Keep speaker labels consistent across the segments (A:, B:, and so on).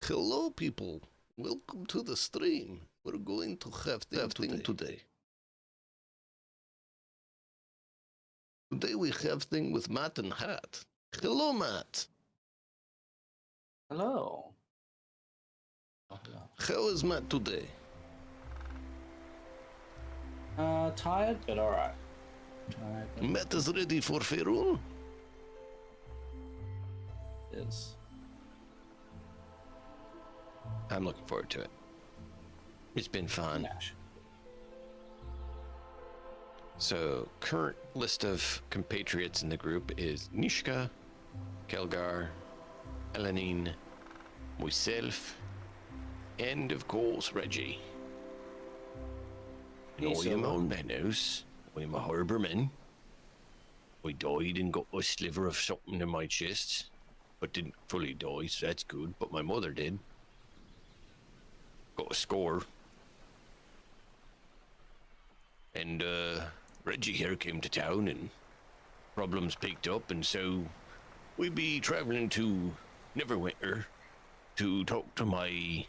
A: Hello, people. Welcome to the stream. We're going to have thing today. Today we have thing with Matt and Hat. Hello, Matt.
B: Hello.
A: How is Matt today?
B: Tired, but alright.
A: Matt is ready for Faerun?
B: Is.
A: I'm looking forward to it. It's been fun.
B: Nash.
A: So, current list of compatriots in the group is Nishka, Kelgar, Elenine, myself, and of course Reggie. And I am Armenos. I'm a harborman. I died and got a sliver of something in my chest, but didn't fully die, so that's good. But my mother did. Got a score. And Reggie here came to town and problems picked up, and so we'd be traveling to Neverwinter to talk to my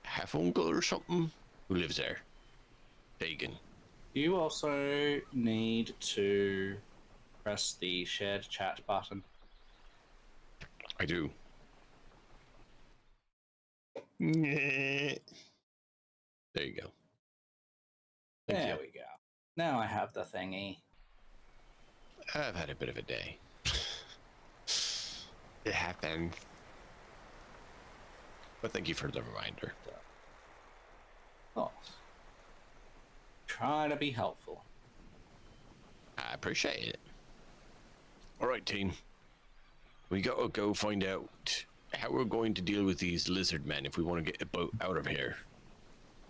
A: half-uncle or something who lives there. Pagan.
B: You also need to press the shared chat button.
A: I do. There you go.
B: There we go. Now I have the thingy.
A: I've had a bit of a day. It happened. But thank you for the reminder.
B: Of course. Try to be helpful.
A: I appreciate it. Alright, team. We gotta go find out how we're going to deal with these lizard men if we want to get a boat out of here.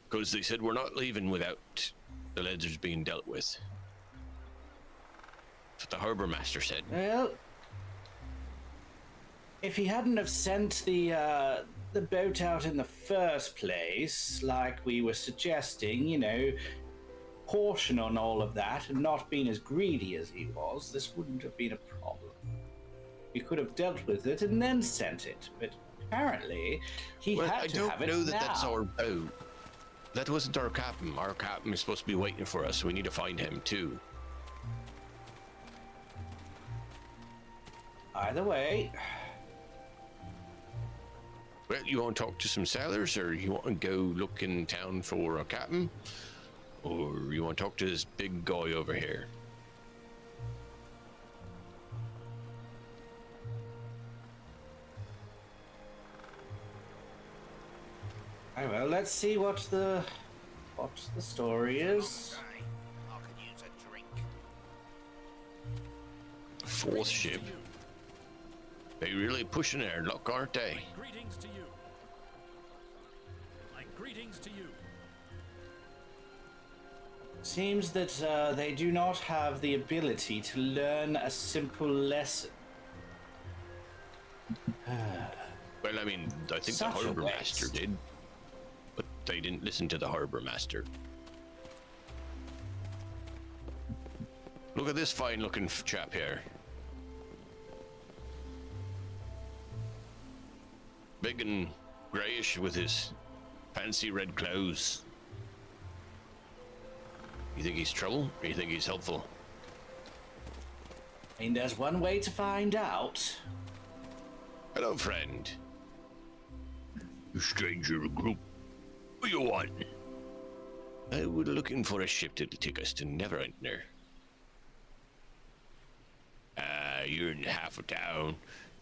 A: Because they said we're not leaving without the lizards being dealt with. That's what the harbor master said.
B: Well, if he hadn't have sent the boat out in the first place, like we were suggesting, you know, portion on all of that and not been as greedy as he was, this wouldn't have been a problem. We could have dealt with it and then sent it, but apparently he had to have it now. I don't know that
A: that's our boat. That wasn't our captain. Our captain is supposed to be waiting for us, so we need to find him too.
B: Either way.
A: Well, you want to talk to some sailors, or you want to go look in town for a captain? Or you want to talk to this big guy over here?
B: Oh, well, let's see what the story is.
C: I could use a drink.
A: Fourth ship. They really pushing their luck, aren't they?
D: Greetings to you. My greetings to you.
B: Seems that they do not have the ability to learn a simple lesson.
A: Well, I mean, I think the harbor master did, but they didn't listen to the harbor master. Look at this fine-looking chap here. Big and greyish with his fancy red clothes. You think he's trouble, or you think he's helpful?
B: I mean, there's one way to find out.
A: Hello, friend. You stranger group. What do you want? I was looking for a ship to take us to Neverwinter. You're in half of town.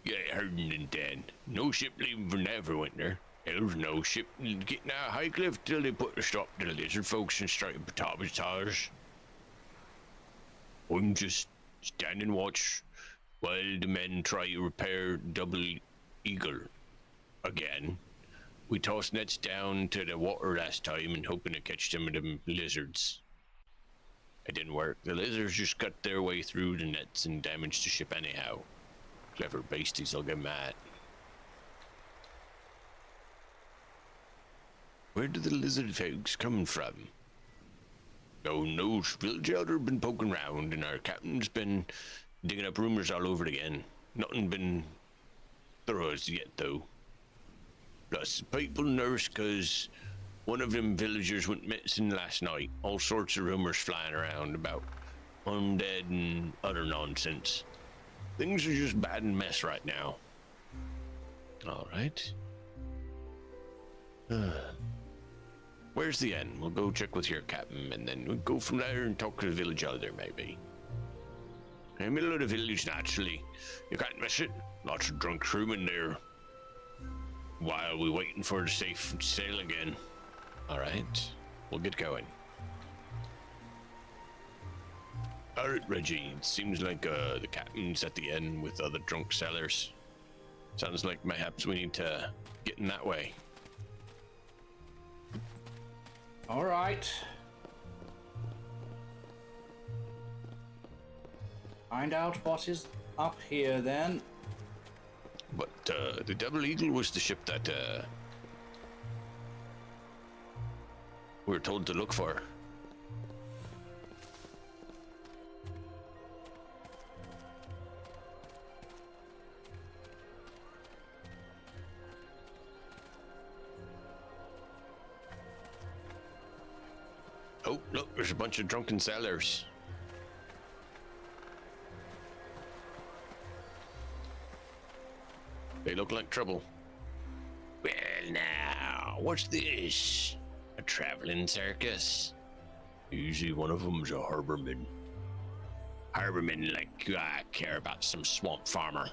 A: You ain't herding in den. No ship leaving for Neverwinter. There's no ship getting out of High Cliff till they put a stop to the lizard folks and strike sabotage. I'm just standing watch while the men try to repair Double Eagle again. We tossed nets down to the water last time and hoping to catch some of them lizards. It didn't work. The lizards just cut their way through the nets and damaged the ship anyhow. Clever beasties will get mad. Where do the lizard folks come from? Oh no, village elder been poking around and our captain's been digging up rumors all over again. Nothing been thorough as yet though. Plus, people nurse because one of them villagers went missing last night. All sorts of rumors flying around about undead and other nonsense. Things are just bad and mess right now. All right. Where's the inn? We'll go check with your captain, and then we'll go from there and talk to the village elder, maybe. In the middle of the village, naturally. You can't miss it. Lots of drunk crewmen there. While we're waiting for the safe sail again. All right, we'll get going. All right, Reggie. It seems like the captain's at the inn with other drunk sellers. Sounds like perhaps we need to get in that way.
B: All right. Find out what is up here then.
A: But the Double Eagle was the ship that we were told to look for. Oh, look, there's a bunch of drunken sailors. They look like trouble. Well, now, what's this? A traveling circus? Usually one of them's a harborman. Harbormen like I care about some swamp farmer.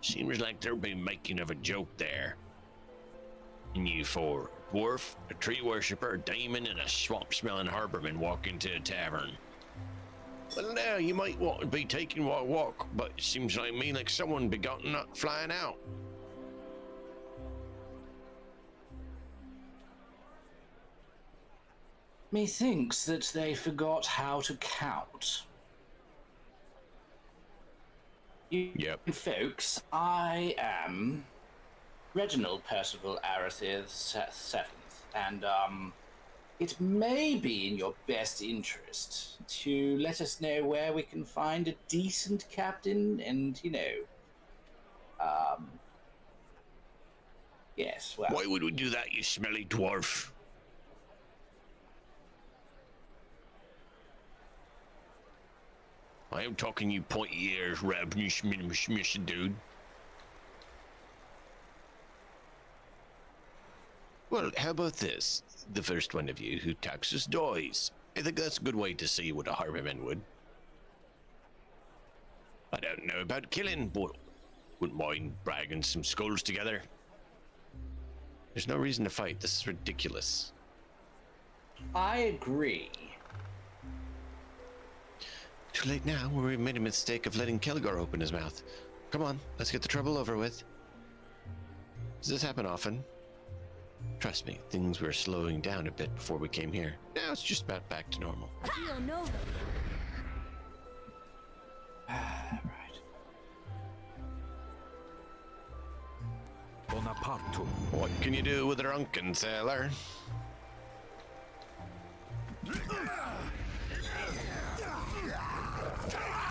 A: Seems like they'll be making of a joke there. And you four, dwarf, a tree worshipper, a demon, and a swamp-smelling harborman walk into a tavern. Well, now you might want to be taking a walk, but it seems like me like someone be gotten up flying out.
B: Methinks that they forgot how to count. You folks, I am Reginald Percival Arathith Seventh, and it may be in your best interest to let us know where we can find a decent captain and, yes, well...
A: Why would we do that, you smelly dwarf? I am talking you pointy ears, ravenous dude. Well, how about this? The first one of you who taxes dies. I think that's a good way to see what a harborman would. I don't know about killing, but wouldn't mind bragging some skulls together. There's no reason to fight. This is ridiculous.
B: I agree.
A: Too late now. We made a mistake of letting Kelgar open his mouth. Come on, let's get the trouble over with. Does this happen often? Trust me, things were slowing down a bit before we came here. Now it's just about back to normal.
E: You'll know them.
B: Right.
D: Bonaparto.
A: What can you do with a drunken sailor?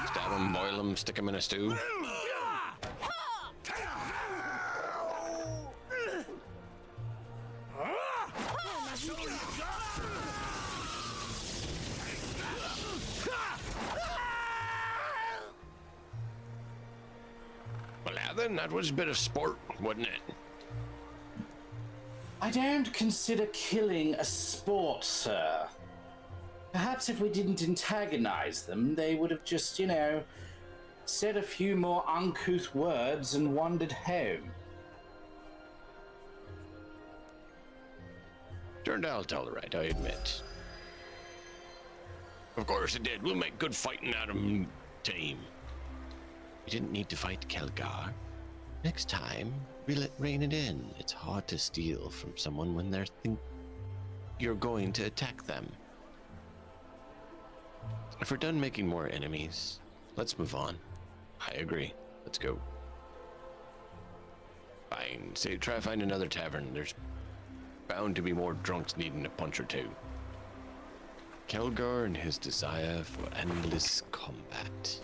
A: Stab him, boil him, stick him in a stew. Well, now then, that was a bit of sport, wasn't it?
B: I don't consider killing a sport, sir. Perhaps if we didn't antagonize them, they would have just, said a few more uncouth words and wandered home.
A: Turned out all right, I admit. Of course it did. We'll make good fighting out of them team. You didn't need to fight Kelgar. Next time, rein it in. It's hard to steal from someone when they think you're going to attack them. If we're done making more enemies, let's move on. I agree. Let's go. Fine. Say, try to find another tavern. There's bound to be more drunks needing a punch or two. Kelgar and his desire for endless combat.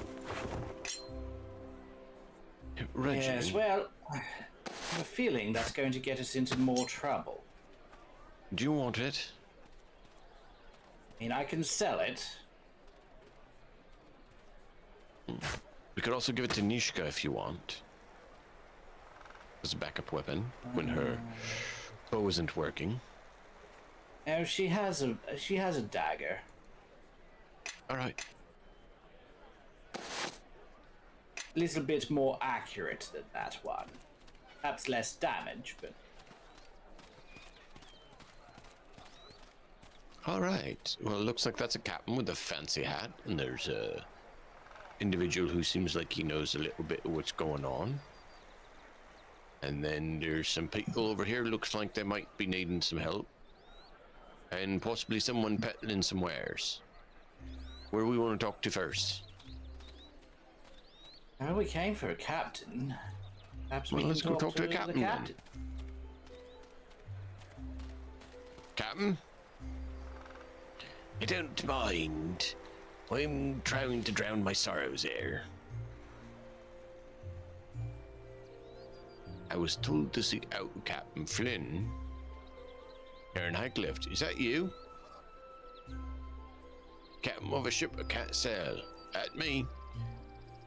A: Reggie.
B: Yes, well, I have a feeling that's going to get us into more trouble.
A: Do you want it?
B: I mean, I can sell it.
A: We could also give it to Nishka if you want. As a backup weapon when her bow isn't working.
B: Oh, she has a dagger.
A: All right.
B: A little bit more accurate than that one. Perhaps less damage, but...
A: All right. Well, it looks like that's a captain with a fancy hat, and there's a individual who seems like he knows a little bit of what's going on. And then there's some people over here, looks like they might be needing some help. And possibly someone peddling some wares. Where do we want to talk to first?
B: Well, we came for a captain. Perhaps we
A: Let's
B: can
A: go talk to the
B: the
A: captain then. Captain? I don't mind. I'm trying to drown my sorrows here. I was told to seek out Captain Flynn. Aaron Highcliff, is that you? Captain of a ship I can't sail. At me.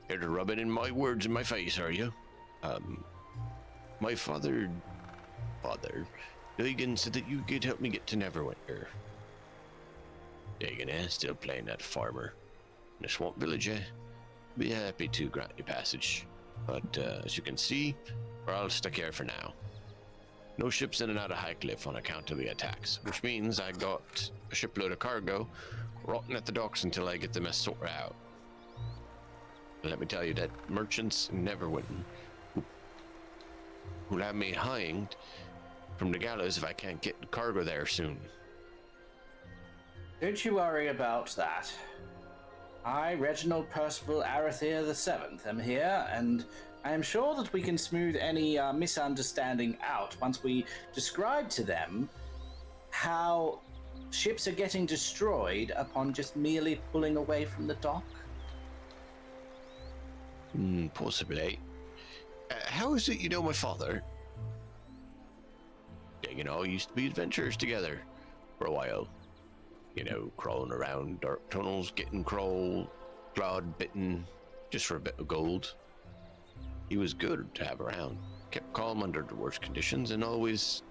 A: Here to rub it in my words in my face, are you? My father, Dagan said that you could help me get to Neverwinter. Dagan, still playing that farmer in a swamp village, Be happy to grant you passage. But as you can see, we're all stuck here for now. No ships in and out of Highcliff on account of the attacks, which means I got a shipload of cargo rotting at the docks until I get the mess sorted out. And let me tell you that merchants in Neverwinter who'll have me hanged from the gallows if I can't get the cargo there soon.
B: Don't you worry about that. I, Reginald Percival Arathir VII, am here, and I am sure that we can smooth any misunderstanding out once we describe to them how ships are getting destroyed upon just merely pulling away from the dock.
A: Possibly. How is it you know my father? You know, used to be adventurers together for a while. You know, crawling around dark tunnels, getting clawed, bitten, just for a bit of gold. He was good to have around. Kept calm under the worst conditions and always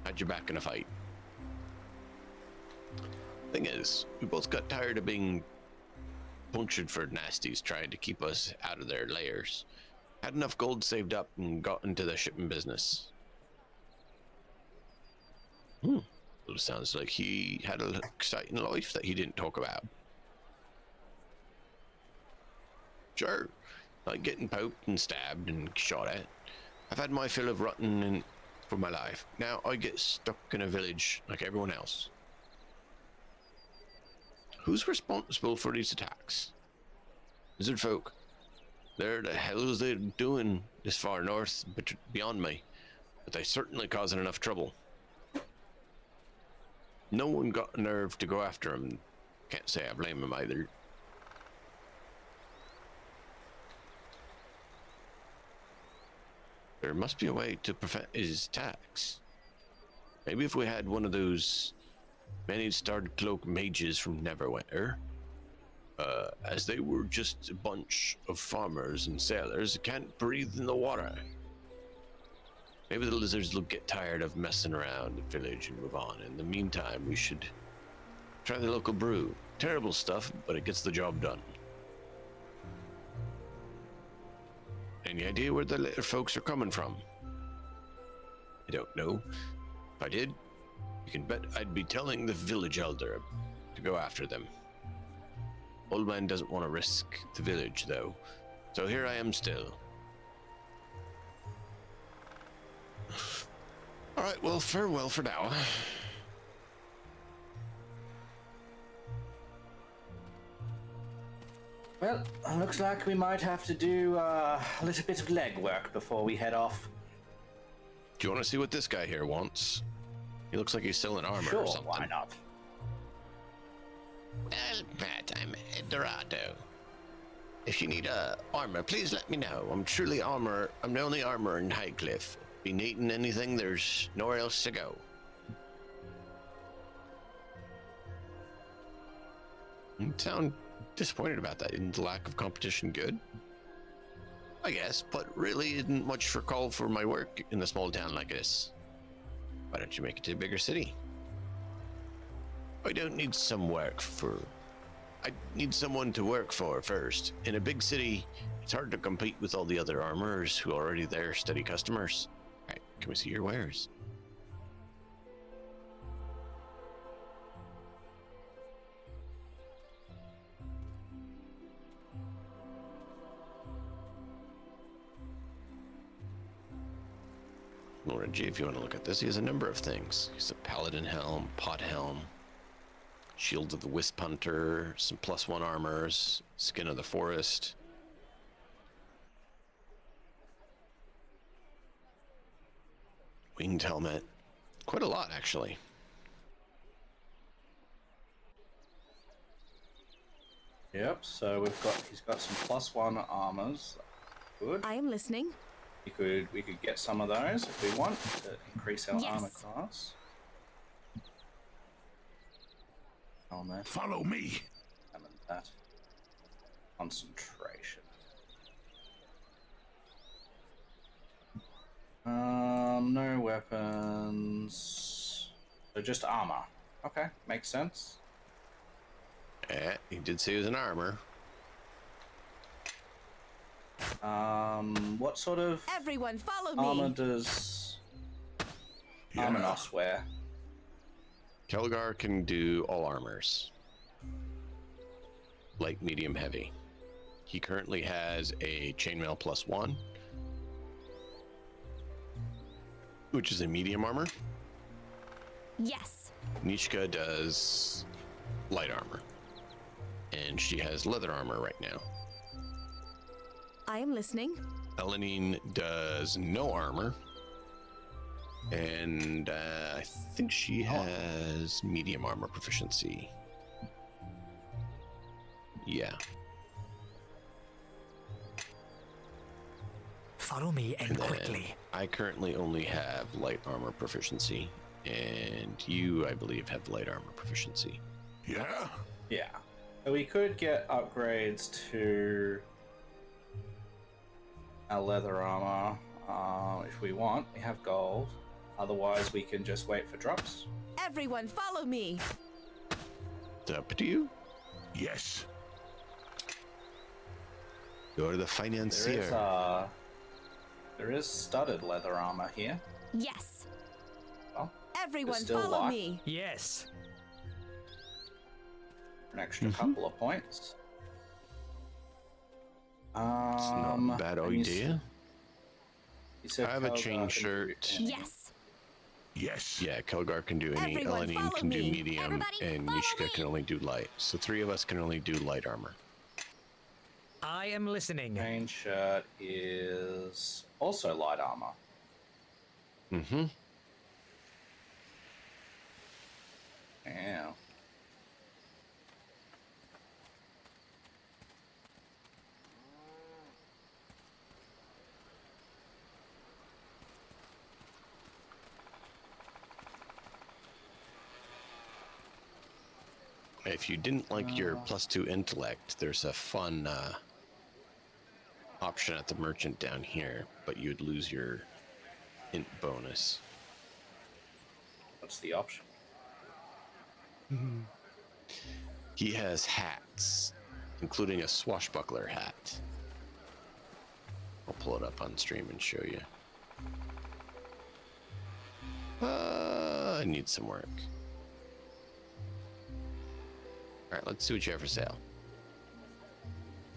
A: had your back in a fight. Thing is, we both got tired of being punctured for nasties trying to keep us out of their lairs. Had enough gold saved up and got into the shipping business. Well, it sounds like he had an exciting life that he didn't talk about. Sure, like getting poked and stabbed and shot at. I've had my fill of rotting for my life. Now I get stuck in a village like everyone else. Who's responsible for these attacks? Lizard folk. They're the hell is they doing this far north, but beyond me? But they certainly causing enough trouble. No one got a nerve to go after him. Can't say I blame him either. There must be a way to prevent his attacks. Maybe if we had one of those many-starred cloak mages from Neverwinter, as they were just a bunch of farmers and sailors that can't breathe in the water. Maybe the lizards will get tired of messing around the village and move on. In the meantime, we should try the local brew. Terrible stuff, but it gets the job done. Any idea where the little folks are coming from? I don't know. If I did, you can bet I'd be telling the village elder to go after them. Old man doesn't want to risk the village, though. So here I am still. All right, well, farewell for now.
B: Well, looks like we might have to do a little bit of legwork before we head off.
A: Do you want to see what this guy here wants? He looks like he's selling armor
B: Sure,
A: or something.
B: why not?
A: Well, Pat, I'm Dorado. If you need armor, please let me know. I'm the only armor in Highcliff. Been eating anything? There's nowhere else to go. You sound disappointed about that. Isn't the lack of competition good? I guess, but really isn't much for call for my work in a small town like this. Why don't you make it to a bigger city? I don't need I need someone to work for first. In a big city, it's hard to compete with all the other armorers who are already there, steady customers. All right, can we see your wares? Lord G, if you want to look at this, he has a number of things. He's a paladin helm, pot helm, shield of the wisp hunter, some +1 armors, skin of the forest. Winged helmet. Quite a lot, actually.
B: Yep, so he's got some +1 armors. Good.
E: I am listening.
B: We could get some of those if we want to increase our
E: Yes.
B: armor class. Helmet.
F: Follow me.
B: And that. Concentration. No weapons. So just armor. Okay, makes sense.
A: Yeah, he did say he was an armor.
B: What sort of
E: Everyone follow me.
B: armor does Armenos wear?
A: Kelgar can do all armors. Light, medium, heavy. He currently has a chainmail +1, which is a medium armor.
E: Yes.
A: Nishka does light armor. And she has leather armor right now.
E: I am listening.
A: Elenine does no armor. And I think she has medium armor proficiency. Yeah.
G: Follow me and
A: then
G: quickly.
A: I currently only have light armor proficiency. And you, I believe, have light armor proficiency.
F: Yeah?
B: Yeah. So we could get upgrades to our leather armor if we want. We have gold. Otherwise, we can just wait for drops.
E: Everyone follow me.
A: It's up to you.
F: Yes.
A: You're the financier.
B: There is studded leather armor here.
E: Yes.
B: Well,
E: Everyone
B: still
E: follow
B: light.
E: me.
G: Yes.
B: an extra couple of points.
A: It's not a bad idea.
B: You said
A: I have a
B: Kelgar
A: chain
B: can
A: shirt.
B: do any.
E: Yes.
F: Yes.
A: Yeah, Kelgar can do any,
E: Everyone
A: Elenine
E: follow
A: can do
E: me.
A: medium,
E: Everybody
A: and
E: follow
A: Nishka
E: me.
A: can only do light. So 3 of us can only do light armor.
G: I am listening.
B: Chain shirt is also light armor.
A: Mm-hmm.
B: Yeah.
A: If you didn't like your +2 intellect, there's a fun option at the merchant down here, but you'd lose your int bonus.
B: What's the option?
A: He has hats, including a swashbuckler hat. I'll pull it up on stream and show you. I need some work. All right, let's see what you have for sale.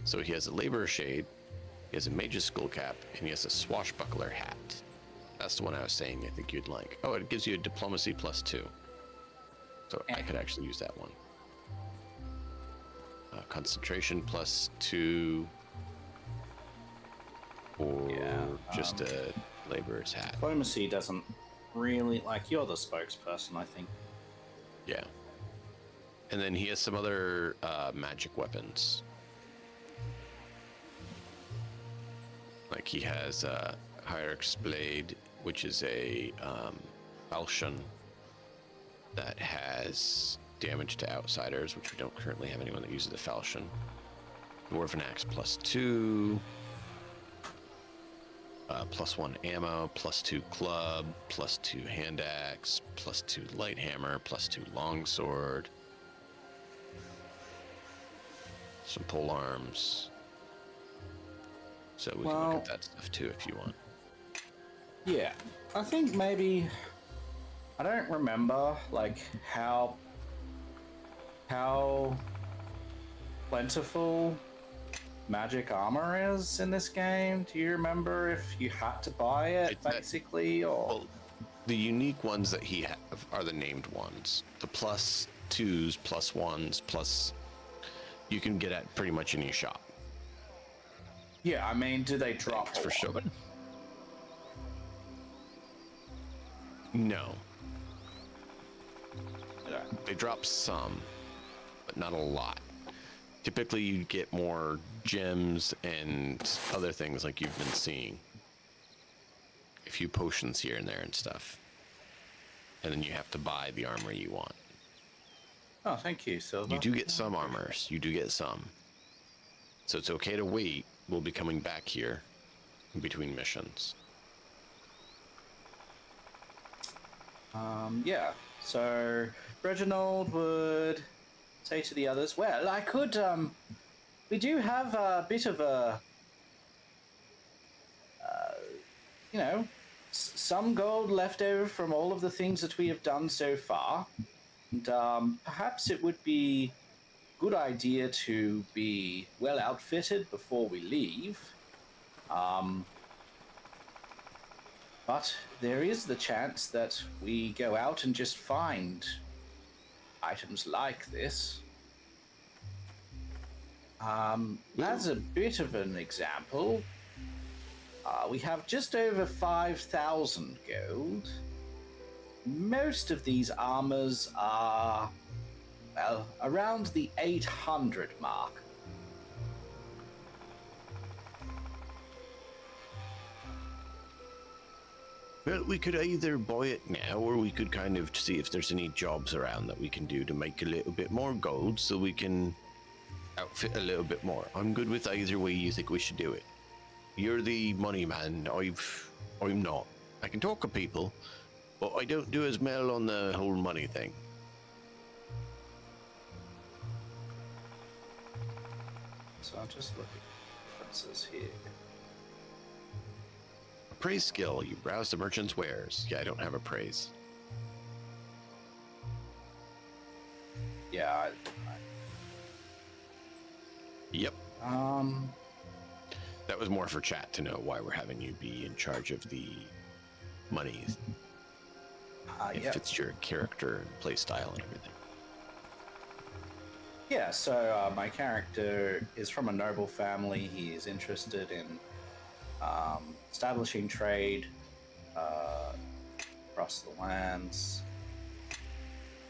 A: So he has a laborer shade, he has a mage's skull cap, and he has a swashbuckler hat. That's the one I was saying I think you'd like. Oh, it gives you a diplomacy +2. So I could actually use that one. Concentration +2. Or just a laborer's hat.
B: Diplomacy doesn't really, like, you're the spokesperson, I think.
A: Yeah. And then he has some other magic weapons. Like he has Hierarch's Blade, which is a falchion that has damage to outsiders, which we don't currently have anyone that uses the falchion. Dwarven axe +2, +1 ammo, +2 club, +2 hand axe, +2 light hammer, +2 longsword, some pole arms. So we can look at that stuff too if you want.
B: Yeah, I think maybe I don't remember like how plentiful magic armor is in this game. Do you remember if you had to buy it basically, or?
A: Well, the unique ones that he have are the named ones. The +2s, +1s, plus you can get at pretty much any shop.
B: Yeah, I mean, do they drop
A: For
B: a
A: sure.
B: lot?
A: No,
B: Yeah.
A: they drop some, but not a lot. Typically, you get more gems and other things like you've been seeing. A few potions here and there and stuff. And then you have to buy the armor you want.
B: Oh, thank you, Silver.
A: You do get some armors. You do get some. So it's okay to wait. We'll be coming back here in between missions.
B: Yeah. So Reginald would say to the others, "Well, I could. We do have a bit of a, some gold left over from all of the things that we have done so far, and perhaps it would be a good idea to be well outfitted before we leave. But there is the chance that we go out and just find items like this. As a bit of an example, we have just over 5,000 gold. Most of these armors are, well, around the 800 mark.
A: Well, we could either buy it now, or we could kind of see if there's any jobs around that we can do to make a little bit more gold so we can outfit a little bit more. I'm good with either way you think we should do it. You're the money man, I'm not. I can talk to people, but I don't do as well on the whole money thing.
B: So I'll just look at differences here.
A: Appraise skill, you browse the merchant's wares. Yeah, I don't have appraise.
B: Yeah,
A: Yep.
B: I
A: That was more for chat to know why we're having you be in charge of the money. It
B: yeah.
A: fits your character and play style and everything.
B: Yeah, so my character is from a noble family. He is interested in establishing trade across the lands.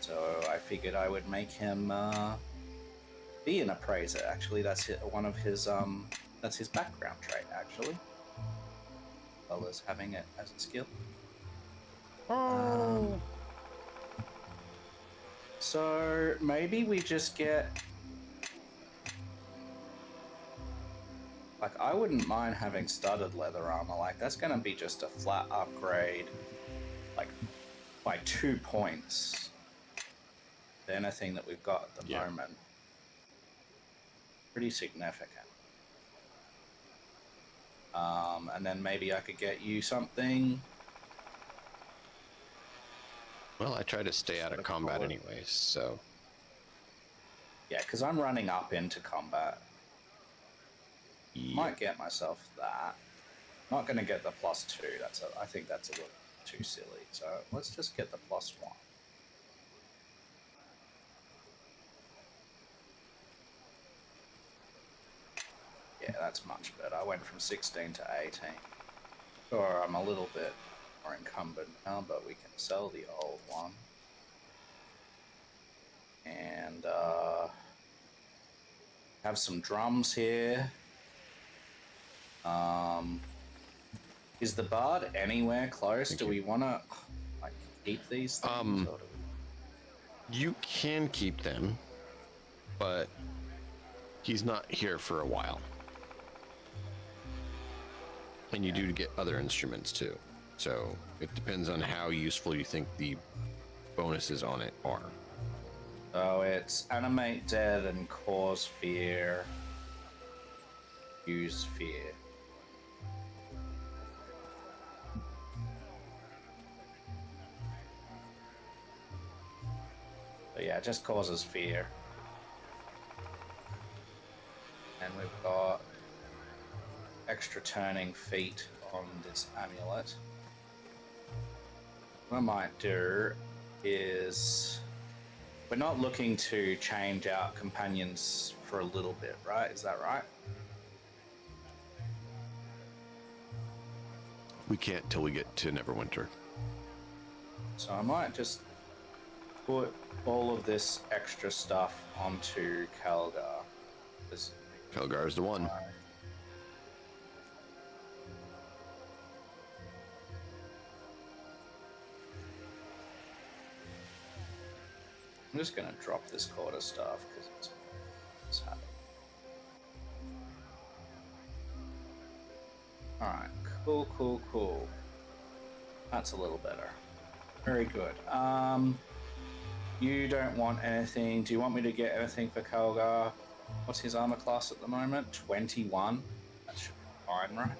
B: So I figured I would make him be an appraiser. Actually, that's one of his that's his background trait, actually, as well as having it as a skill. So maybe we just get, like, I wouldn't mind having studded leather armor. Like, that's gonna be just a flat upgrade, like, by 2 points to anything that we've got at the moment. Pretty significant. And then maybe I could get you something.
A: Well, I try to stay out of combat anyways, so...
B: Yeah, because I'm running up into combat.
A: Yeah.
B: Might get myself that. Not going to get the +2. I think that's a little too silly. So let's just get the +1. Yeah, that's much better. I went from 16 to 18. Or I'm a little bit more encumbered now, but we can sell the old one. And have some drums here. Is the bard anywhere close? Do we want to like keep these things? Or do
H: You can keep them, but he's not here for a while. And you do get other instruments too. So it depends on how useful you think the bonuses on it are.
B: So it's animate dead and cause fear. Use fear. So yeah, it just causes fear. And we've got extra turning feet on this amulet. What I might do is, we're not looking to change out companions for a little bit, right? Is that right?
H: We can't till we get to Neverwinter.
B: So I might just put all of this extra stuff onto Calgar.
H: Kelgar's the one.
B: I'm just going to drop this quarter stuff because it's happy. Alright, cool. That's a little better. Very good. You don't want anything. Do you want me to get anything for Calgar? What's his armor class at the moment? 21. That should be fine, right?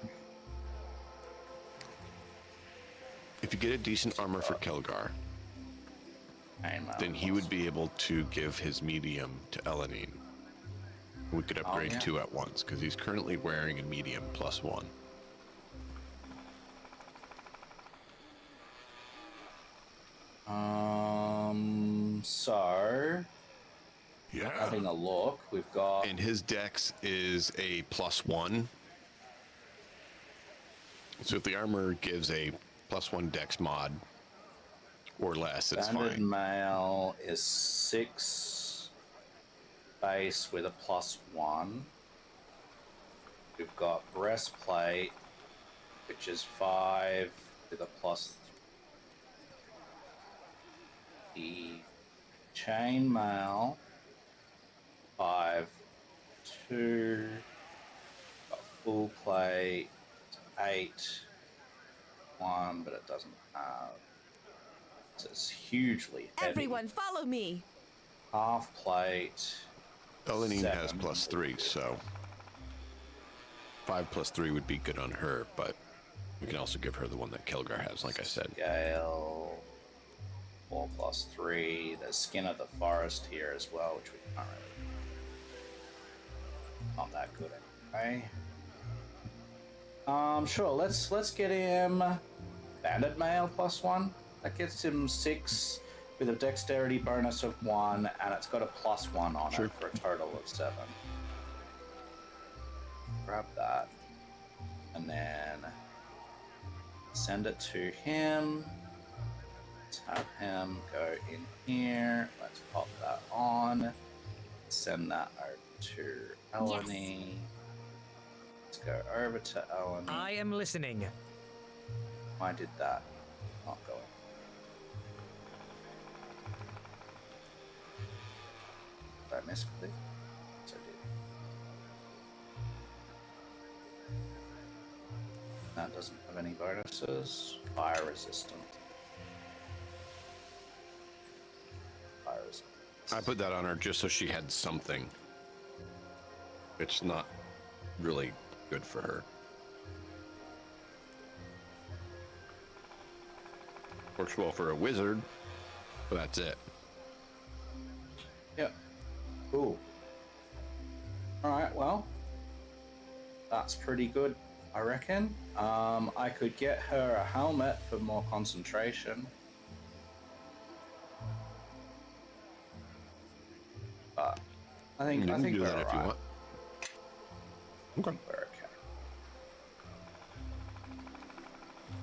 H: If you get a decent armor for Kelgar, then he would be able to give his medium to Elanine. We could upgrade
B: yeah.
H: 2 at once, because he's currently wearing a medium +1.
B: So
F: Yeah.
B: having a look, we've got
H: And his dex is a +1. So if the armor gives a +1 dex mod or less, it's
B: standard
H: fine.
B: mail is 6 base with a +1. We've got breastplate, which is 5 with a +3. The chainmail 5, 2, got full plate 8, 1, but it doesn't have. So it's hugely heavy.
E: Everyone, follow me.
B: Half plate.
H: Elanine has
B: 7.
H: +3, so 5 +3 would be good on her, but we can also give her the one that Kelgar has, like I said.
B: Sgàil 4 +3. There's Skin of the Forest here as well, which we can't really. Not that good anyway. Sure. Let's get him Bandit Mail +1. That gets him 6 with a dexterity bonus of 1, and it's got a +1 on it for a total of 7. Grab that, and then send it to him. Let's have him go in here. Let's pop that on. Send that over to Eleni. Let's go over to Eleni.
G: I am listening.
B: I did that. Not going. Did I miss click? Yes, I did. That doesn't have any bonuses. Fire resistant. Fire resistant.
H: I put that on her just so she had something. It's not really good for her. Works well for a wizard, but that's it.
B: Yep. Cool. Alright, well. That's pretty good, I reckon. I could get her a helmet for more concentration. But I think
H: You can do
B: we're
H: that if you
B: alright.
H: want. Okay.
B: We're okay.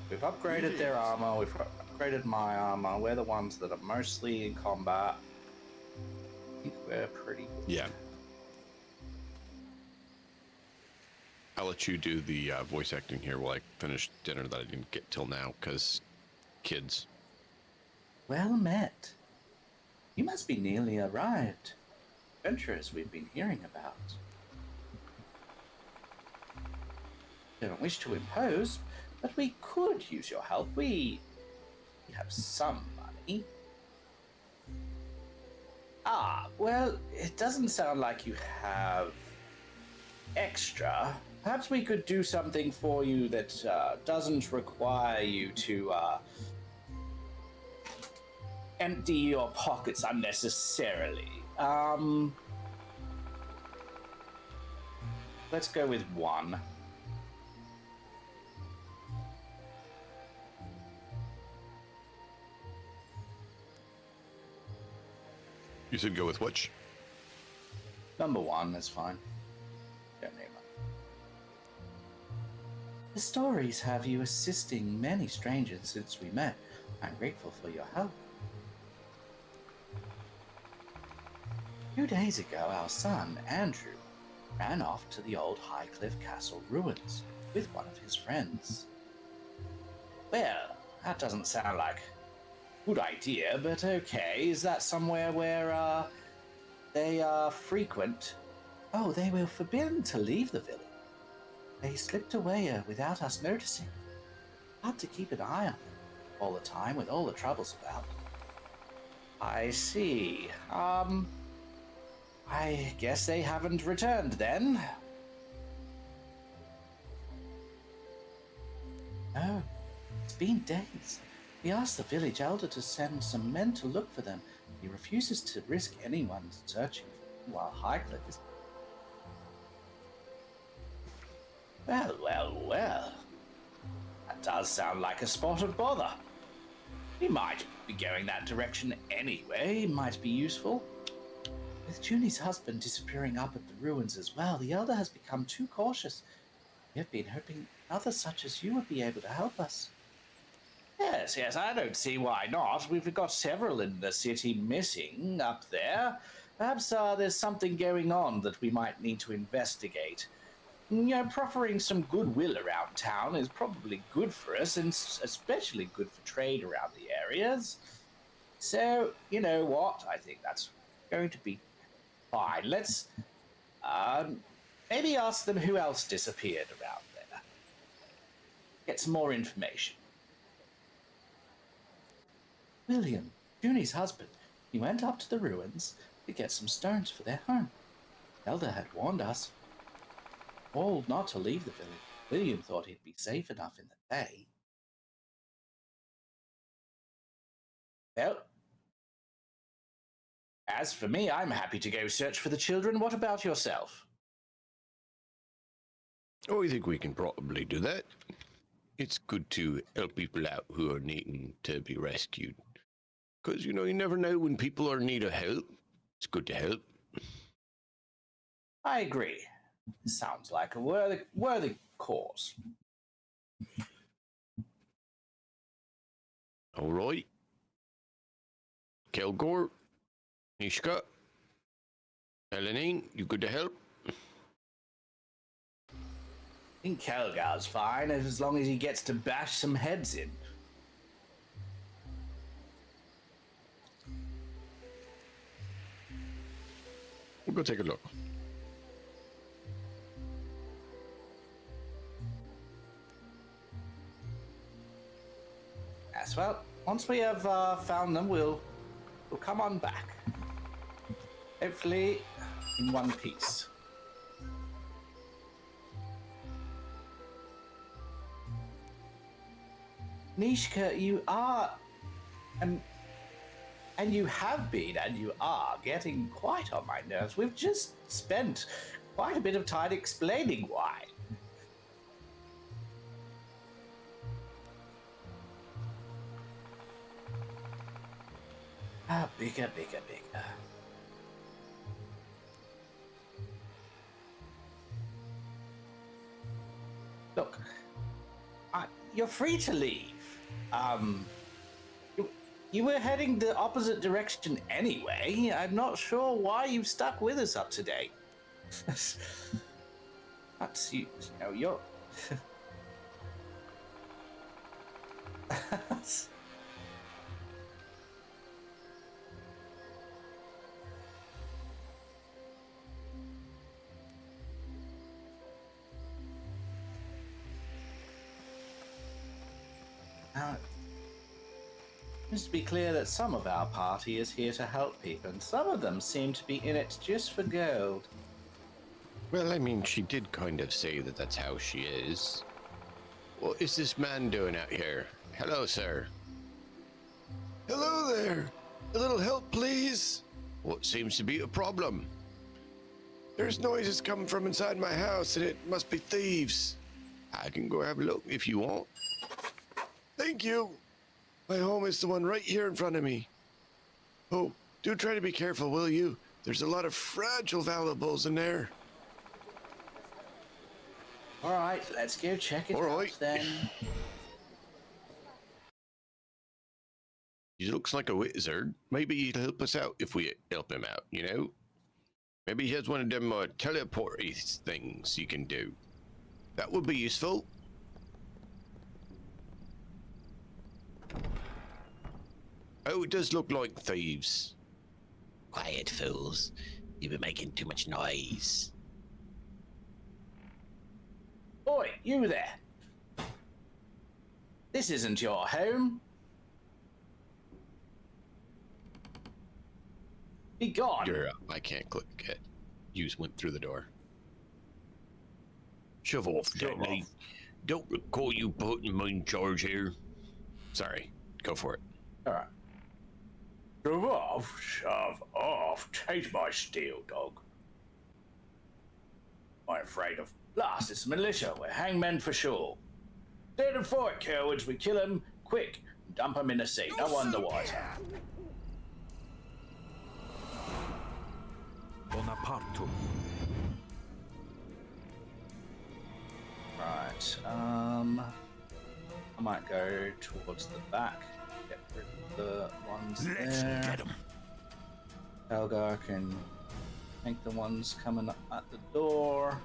B: We've upgraded their armor, we've upgraded my armor. We're the ones that are mostly in combat. I think we're pretty good.
H: Yeah. I'll let you do the voice acting here while I finish dinner that I didn't get till now, because kids.
B: Well met. You must be nearly arrived. Adventurers we've been hearing about. Don't wish to impose, but we could use your help. We have some money. Ah, well, it doesn't sound like you have extra. Perhaps we could do something for you that doesn't require you to empty your pockets unnecessarily. Let's go with 1.
H: You said go with which?
B: Number 1, that's fine. Don't need much. The stories have you assisting many strangers since we met. I'm grateful for your help. 2 days ago, our son, Andrew, ran off to the old Highcliffe Castle ruins with one of his friends. Well, that doesn't sound like a good idea, but okay. Is that somewhere where they frequent? Oh, they were forbidden to leave the village. They slipped away without us noticing. Hard to keep an eye on them all the time with all the troubles about. I see. I guess they haven't returned then. No, it's been days. We asked the village elder to send some men to look for them. He refuses to risk anyone searching for them while Highcliffe is... Well. That does sound like a spot of bother. We might be going that direction anyway. Might be useful. With Junie's husband disappearing up at the ruins as well, the elder has become too cautious. We have been hoping others such as you would be able to help us. Yes, I don't see why not. We've got several in the city missing up there. Perhaps there's something going on that we might need to investigate. You know, proffering some goodwill around town is probably good for us, and especially good for trade around the areas. So, you know what? I think that's going to be fine. Let's maybe ask them who else disappeared around there. Get some more information. William, Junie's husband, he went up to the ruins to get some stones for their home. The elder had warned us all not to leave the village. William thought he'd be safe enough in the day. Well, as for me, I'm happy to go search for the children. What about yourself?
A: Oh, I think we can probably do that. It's good to help people out who are needing to be rescued. Because, you know, you never know when people are in need of help. It's good to help.
B: I agree. Sounds like a worthy cause.
A: All right. Kelgor, Nishka, Elenine, you good to help?
B: I think Kelgar's fine as long as he gets to bash some heads in.
H: We'll go take a look.
B: Yes, well, once we have found them, we'll come on back. Hopefully, in one piece. Nishka, you are, and you have been, and you are getting quite on my nerves. We've just spent quite a bit of time explaining why. Bigger. Look, you're free to leave. You were heading the opposite direction anyway. I'm not sure why you stuck with us up to date. That's you. No, you're. Now, it seems to be clear that some of our party is here to help people, and some of them seem to be in it just for gold.
H: Well, I mean, she did kind of say that that's how she is. What is this man doing out here? Hello, sir. Hello there. A little help, please. What seems to be a problem? There's noises coming from inside my house, and it must be thieves. I can go have a look if you want. Thank you. My home is the one right here in front of me. Oh, do try to be careful, will you? There's a lot of fragile valuables in there.
B: All right, let's go check it
H: All
B: out
H: right.
B: then.
H: He looks like a wizard. Maybe he'd help us out if we help him out, you know? Maybe he has one of them teleport-y things you can do. That would be useful. Oh, it does look like thieves.
C: Quiet, fools. You've been making too much noise.
B: Oi, you there. This isn't your home. Be gone.
H: You're up. I can't click it. You just went through the door.
A: Shove off, Danny. Don't recall you putting me in charge here.
H: Sorry. Go for it.
B: All right.
I: Shove off, take my steel, dog.
B: I'm afraid of. Last, it's militia. We're hangmen for sure. Stand and fight, cowards. We kill them quick. Dump them in the sea. No underwater.
D: Bonaparte.
B: Right. I might go towards the back. Get rid of the ones
F: Let's
B: there.
F: get him.
B: Helga can make the ones coming up at the door.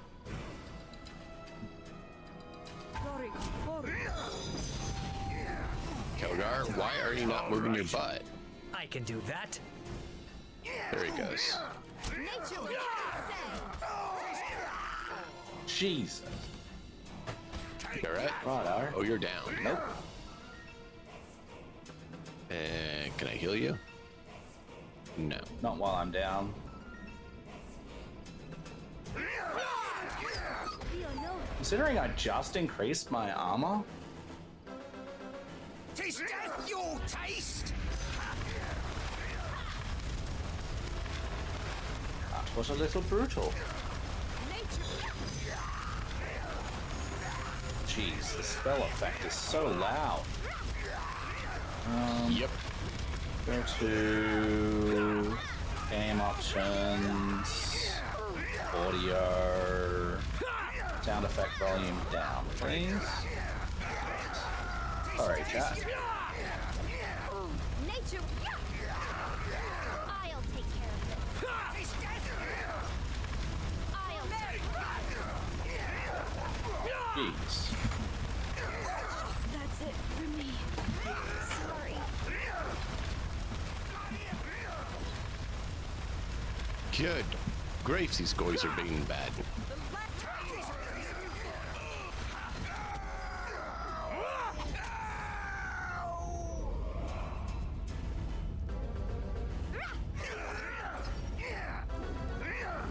H: Kelgar, why are you not moving your butt?
G: I can do that.
H: There he goes.
E: Nature will
B: Jesus.
H: You alright?
B: Righto.
H: Oh, you're down.
B: Nope.
H: Can I heal you? No.
B: Not while I'm down. Considering I just increased my armor,
C: Taste death, you'll taste!
B: that was a little brutal. Jeez, the spell effect is so loud.
H: Yep.
B: Go to game options, audio, sound effect volume down, please. Sorry, chat.
E: Nature. I'll take care of this. I'll take
B: Jeez.
E: That's it for me. Sorry.
H: Good. Graves, these guys are being bad.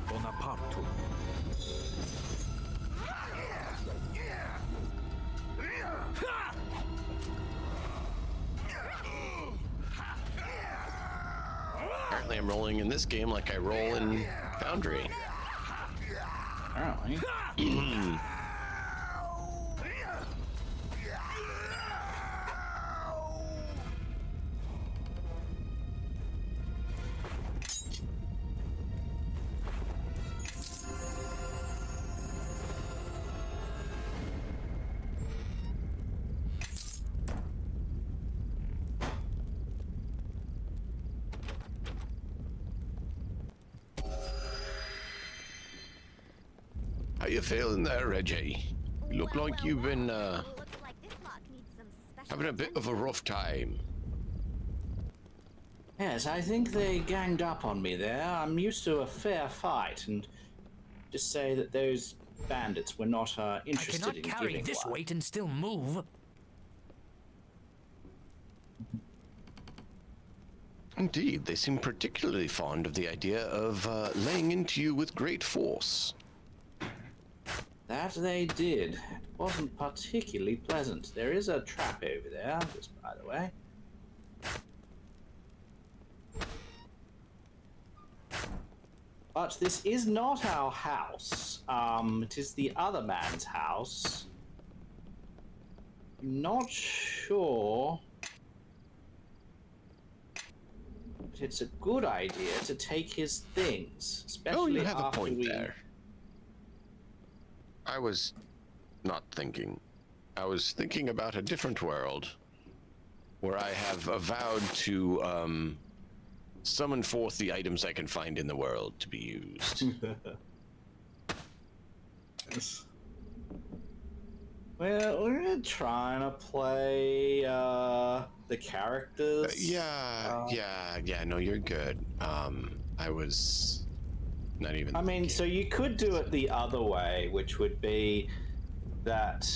D: Bonaparte.
H: Apparently I'm rolling in this game like I roll in Foundry.
B: Apparently.
H: How you feeling there, Reggie? You look like you've been
E: Looks like this lock needs some special
H: having a bit of a rough time.
B: Yes, I think they ganged up on me there. I'm used to a fair fight, and just say that those bandits were not
G: I
B: interested
G: cannot
B: in
G: carry
B: giving
G: this
B: one.
G: weight and still move.
H: Indeed, they seem particularly fond of the idea of laying into you with great force.
B: That they did. It wasn't particularly pleasant. There is a trap over there, just by the way. But this is not our house. It is the other man's house. I'm not sure. But it's a good idea to take his things, especially
H: Oh, you have a
B: after
H: point
B: we...
H: there. I was not thinking. I was thinking about a different world where I have vowed to summon forth the items I can find in the world to be used.
B: Well, we're trying to play the characters.
H: Yeah, no, you're good. I was not even
B: I mean,
H: thinking.
B: so you could do it the other way, which would be that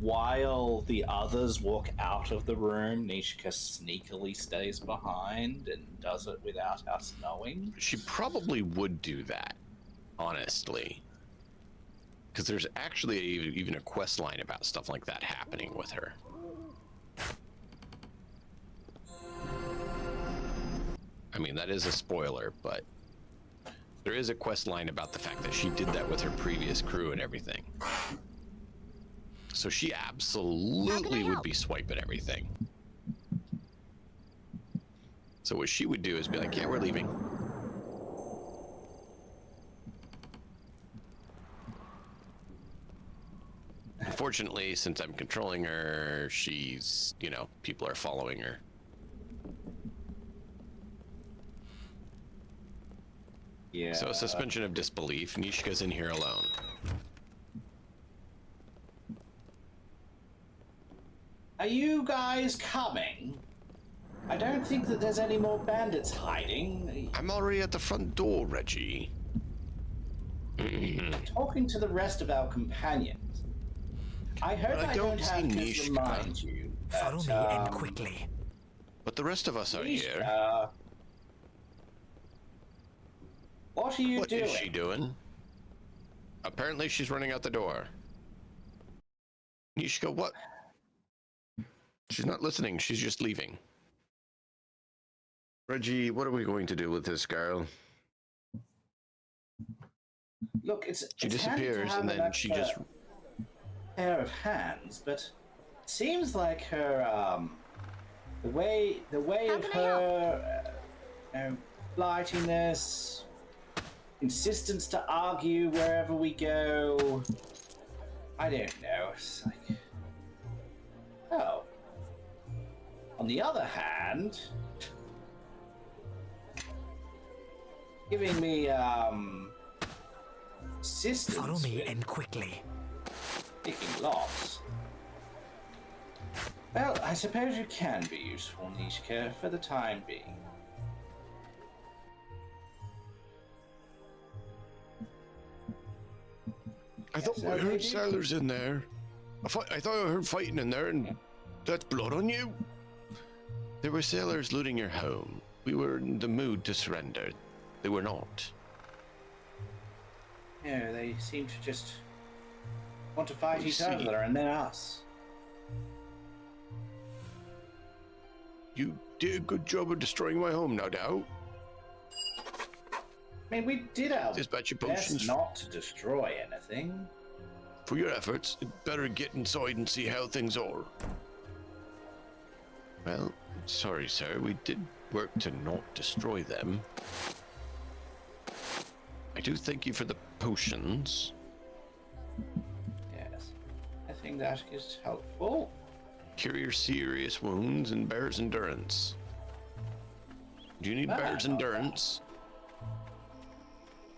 B: while the others walk out of the room, Nishka sneakily stays behind and does it without us knowing.
H: She probably would do that, honestly. Because there's actually even a quest line about stuff like that happening with her. I mean, that is a spoiler, but there is a quest line about the fact that she did that with her previous crew and everything. So she absolutely would be swiping everything. So what she would do is be like, yeah, we're leaving. Unfortunately, since I'm controlling her, she's, you know, people are following her.
B: Yeah.
H: So a suspension of disbelief. Nishka's in here alone.
B: Are you guys coming? I don't think that there's any more bandits hiding.
H: I'm already at the front door, Reggie.
B: Talking to the rest of our companions. I hope
H: But I
B: I
H: don't
B: don't
H: see
B: have to
H: Nishka.
B: remind you.
G: Follow me and quickly.
H: But the rest of us are here.
B: What are you
H: What
B: doing?
H: is she doing? Apparently she's running out the door. Nishka, what? She's not listening. She's just leaving. Reggie, what are we going to do with this girl?
B: Look, it's
H: She
B: it's handy to
H: disappears
B: have
H: and
B: an
H: then she
B: extra
H: just...
B: pair of hands, but it seems like her the way of
E: can I help?
B: her flightiness, insistence to argue wherever we go. I don't know. It's like, oh. On the other hand, giving me assistance.
G: Follow me
B: with
G: and quickly.
B: picking locks. Well, I suppose you can be useful, Nishka, for the time being.
H: I thought I heard sailors in there. I thought I heard fighting in there, and that's blood on you. There were sailors looting your home. We were in the mood to surrender. They were not.
B: No, they seem to just want to fight
H: I
B: each
H: see.
B: other and then us.
H: You did a good job of destroying my home, no doubt.
B: I mean, we did our
H: Dispatch your
B: best
H: potions.
B: not to destroy anything.
H: For your efforts, you'd better get inside and see how things are. Well, sorry, sir. We did work to not destroy them. I do thank you for the potions.
B: Yes, I think that is helpful.
H: Cure your serious wounds and bear's endurance. Do you need bear's
B: not
H: endurance?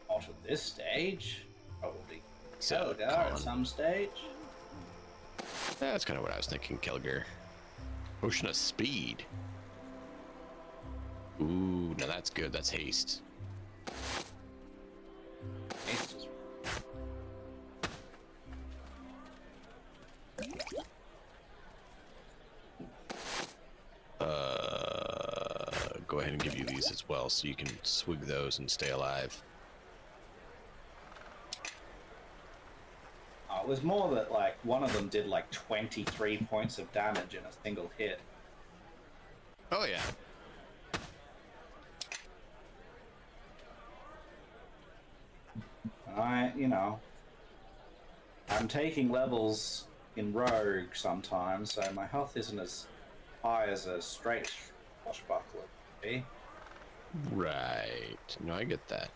B: Not at this stage. Probably
A: So,
B: Kelgar at some stage.
A: That's kind of what I was thinking, Kelgar. Potion of speed. Ooh, now that's good. That's haste.
B: Haste is-
A: Go ahead and give you these as well, so you can swig those and stay alive.
B: It was more that like one of them did like 23 points of damage in a single hit.
A: Oh yeah.
B: I'm taking levels in Rogue sometimes, so my health isn't as high as a straight swashbuckler would be.
A: Right. No, I get that.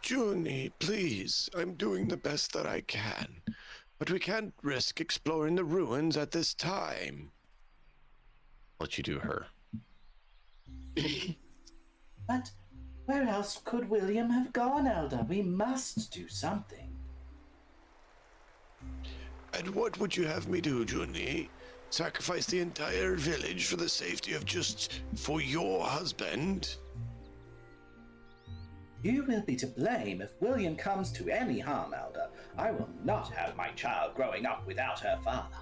H: Junie, please. I'm doing the best that I can. But we can't risk exploring the ruins at this time.
A: Let you do her.
B: But where else could William have gone, Elder? We must do something.
H: And what would you have me do, Junie? Sacrifice the entire village for the safety of for your husband?
B: You will be to blame if William comes to any harm, Elder. I will not have my child growing up without her father.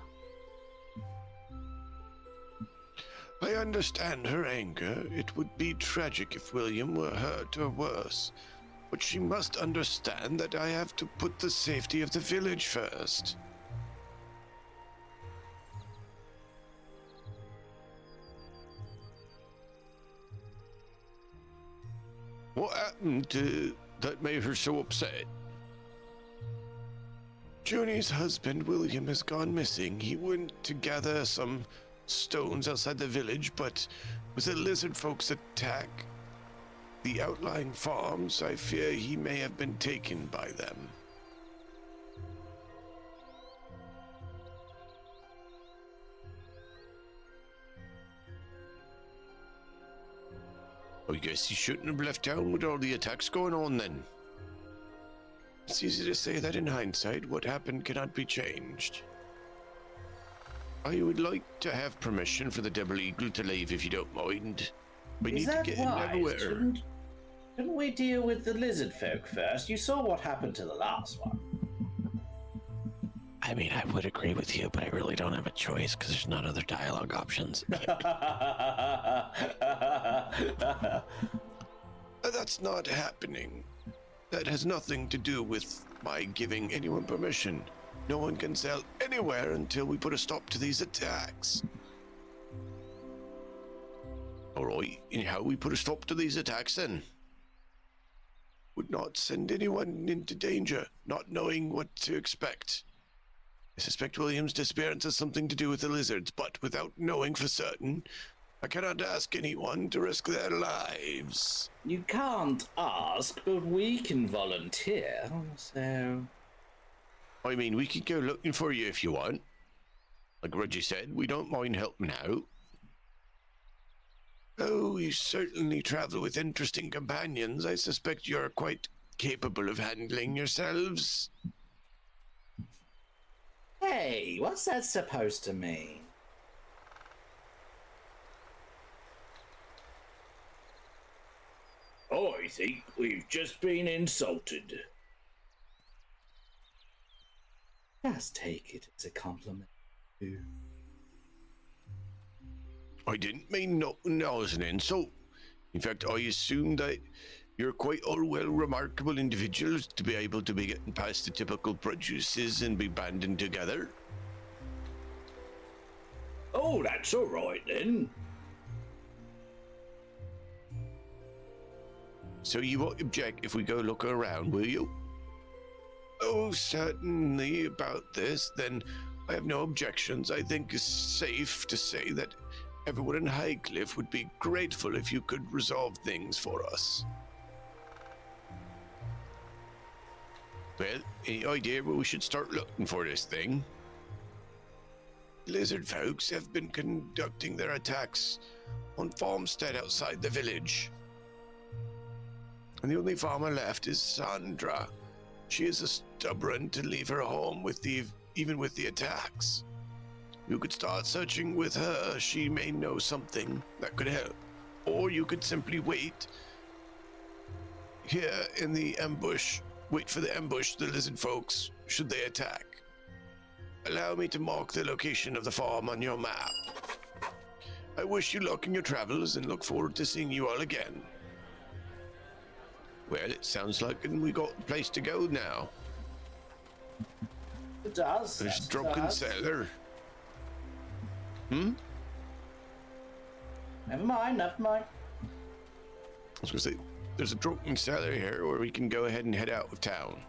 H: I understand her anger. It would be tragic if William were hurt or worse. But she must understand that I have to put the safety of the village first.
A: What happened that made her so upset?
H: Junie's husband, William, has gone missing. He went to gather some stones outside the village, but with the lizard folks' attack the outlying farms, I fear he may have been taken by them.
A: I guess he shouldn't have left town with all the attacks going on then.
H: It's easy to say that in hindsight. What happened cannot be changed.
A: I would like to have permission for the Double Eagle to leave if you don't mind. We
B: Is
A: need to
B: that
A: get in
B: wise?
A: Neverwinter.
B: Shouldn't we deal with the lizard folk first? You saw what happened to the last one.
C: I mean, I would agree with you, but I really don't have a choice because there's not other dialogue options.
H: That's not happening. That has nothing to do with my giving anyone permission. No one can sell anywhere until we put a stop to these attacks.
A: Alright, and how we put a stop to these attacks then?
H: Would not send anyone into danger, not knowing what to expect. I suspect William's disappearance has something to do with the lizards, but without knowing for certain, I cannot ask anyone to risk their lives.
B: You can't ask, but we can volunteer, so...
A: I mean, we could go looking for you if you want. Like Reggie said, we don't mind helping out.
H: Oh, you certainly travel with interesting companions. I suspect you're quite capable of handling yourselves.
B: Hey, what's that supposed to mean?
I: I think we've just been insulted.
B: Just take it as a compliment.
A: I didn't mean nothing as an insult. In fact, I assume that you're quite all well remarkable individuals to be able to be getting past the typical prejudices and be banding together.
I: Oh, that's all right then.
A: So you won't object if we go look around, will you?
H: Oh, certainly about this. Then I have no objections. I think it's safe to say that everyone in Highcliffe would be grateful if you could resolve things for us.
A: Well, any idea where we should start looking for this thing?
H: Lizard folks have been conducting their attacks on farmstead outside the village. And the only farmer left is Sandra. She is a stubborn to leave her home even with the attacks. You could start searching with her. She may know something that could help. Or you could simply wait here in the ambush. Wait for the ambush, the lizard folks, should they attack. Allow me to mark the location of the farm on your map. I wish you luck in your travels and look forward to seeing you all again. Well, it sounds like we got a place to go now.
B: It does.
H: There's
B: yes, it
H: drunken
B: does.
H: sailor.
B: Never mind.
H: I was gonna say, there's a drunken cellar here where we can go ahead and head out of town.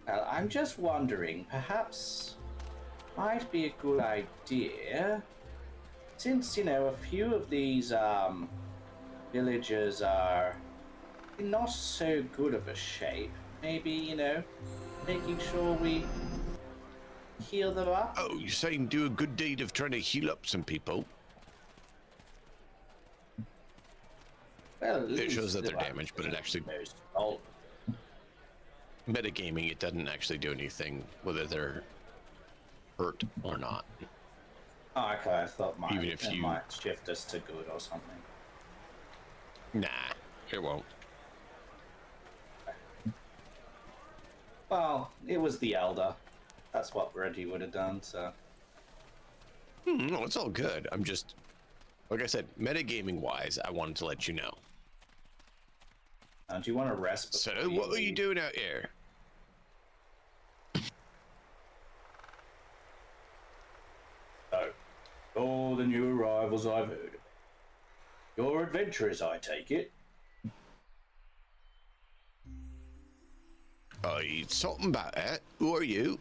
B: Well, I'm just wondering, perhaps might be a good idea, since, a few of these villagers are in not so good of a shape. Maybe, making sure we heal them up.
H: Oh, you're saying do a good deed of trying to heal up some people?
B: Well, at
H: It shows
B: least
H: that they're
B: the ones
H: damaged, but it actually...
B: most vulnerable.
H: Metagaming, it doesn't actually do anything, whether they're hurt or not.
B: Oh, okay, I thought
H: Even if
B: it
H: you-
B: might shift us to good or something.
H: Nah, it won't.
B: Well, it was the Elder. That's what Reggie would have done, so...
H: No, it's all good. I'm just... Like I said, metagaming-wise, I wanted to let you know.
B: Do you want to rest
H: So,
B: before
H: what are you
B: leave?
H: doing out here?
B: Oh, all the new arrivals I've heard of. You're adventurers, I take it.
H: Something about that. Who are you?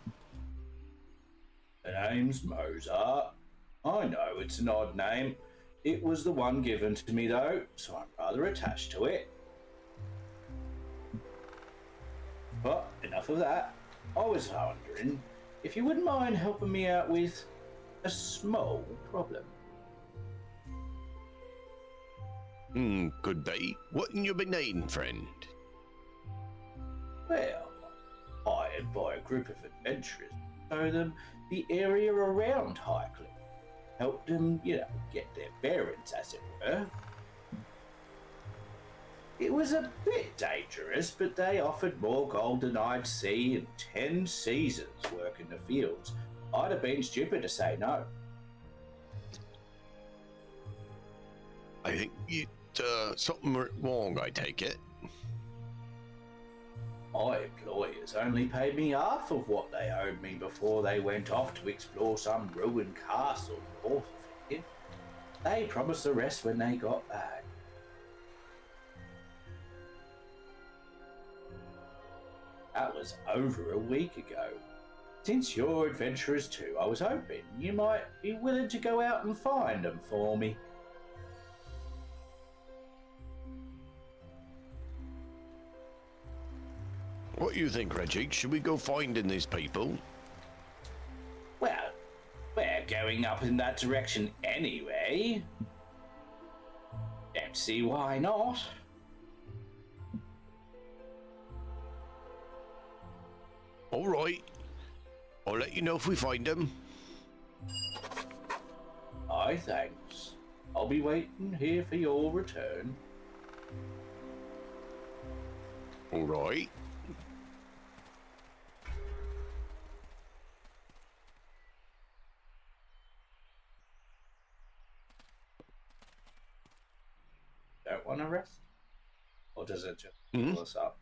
B: The name's Mozart. I know it's an odd name. It was the one given to me, though, so I'm rather attached to it. But enough of that. I was wondering if you wouldn't mind helping me out with a small problem.
H: Could be. What'n you been needing, friend?
B: Well, hired by a group of adventurers to show them the area around Highcliffe. Help them, get their bearings, as it were. It was a bit dangerous, but they offered more gold than I'd see in 10 seasons working the fields. I'd have been stupid to say no.
H: I think something went wrong, I take it.
B: My employers only paid me half of what they owed me before they went off to explore some ruined castle north of here. They promised the rest when they got back. That was over a week ago. Since you're adventurers too, I was hoping you might be willing to go out and find them for me.
H: What do you think, Reggie? Should we go finding these people?
B: Well, we're going up in that direction anyway. Don't see why not.
H: All right. I'll let you know if we find them.
B: Aye, thanks. I'll be waiting here for your return.
H: All right.
B: Don't want to rest? Or does it just
H: Mhm.
B: pull us up?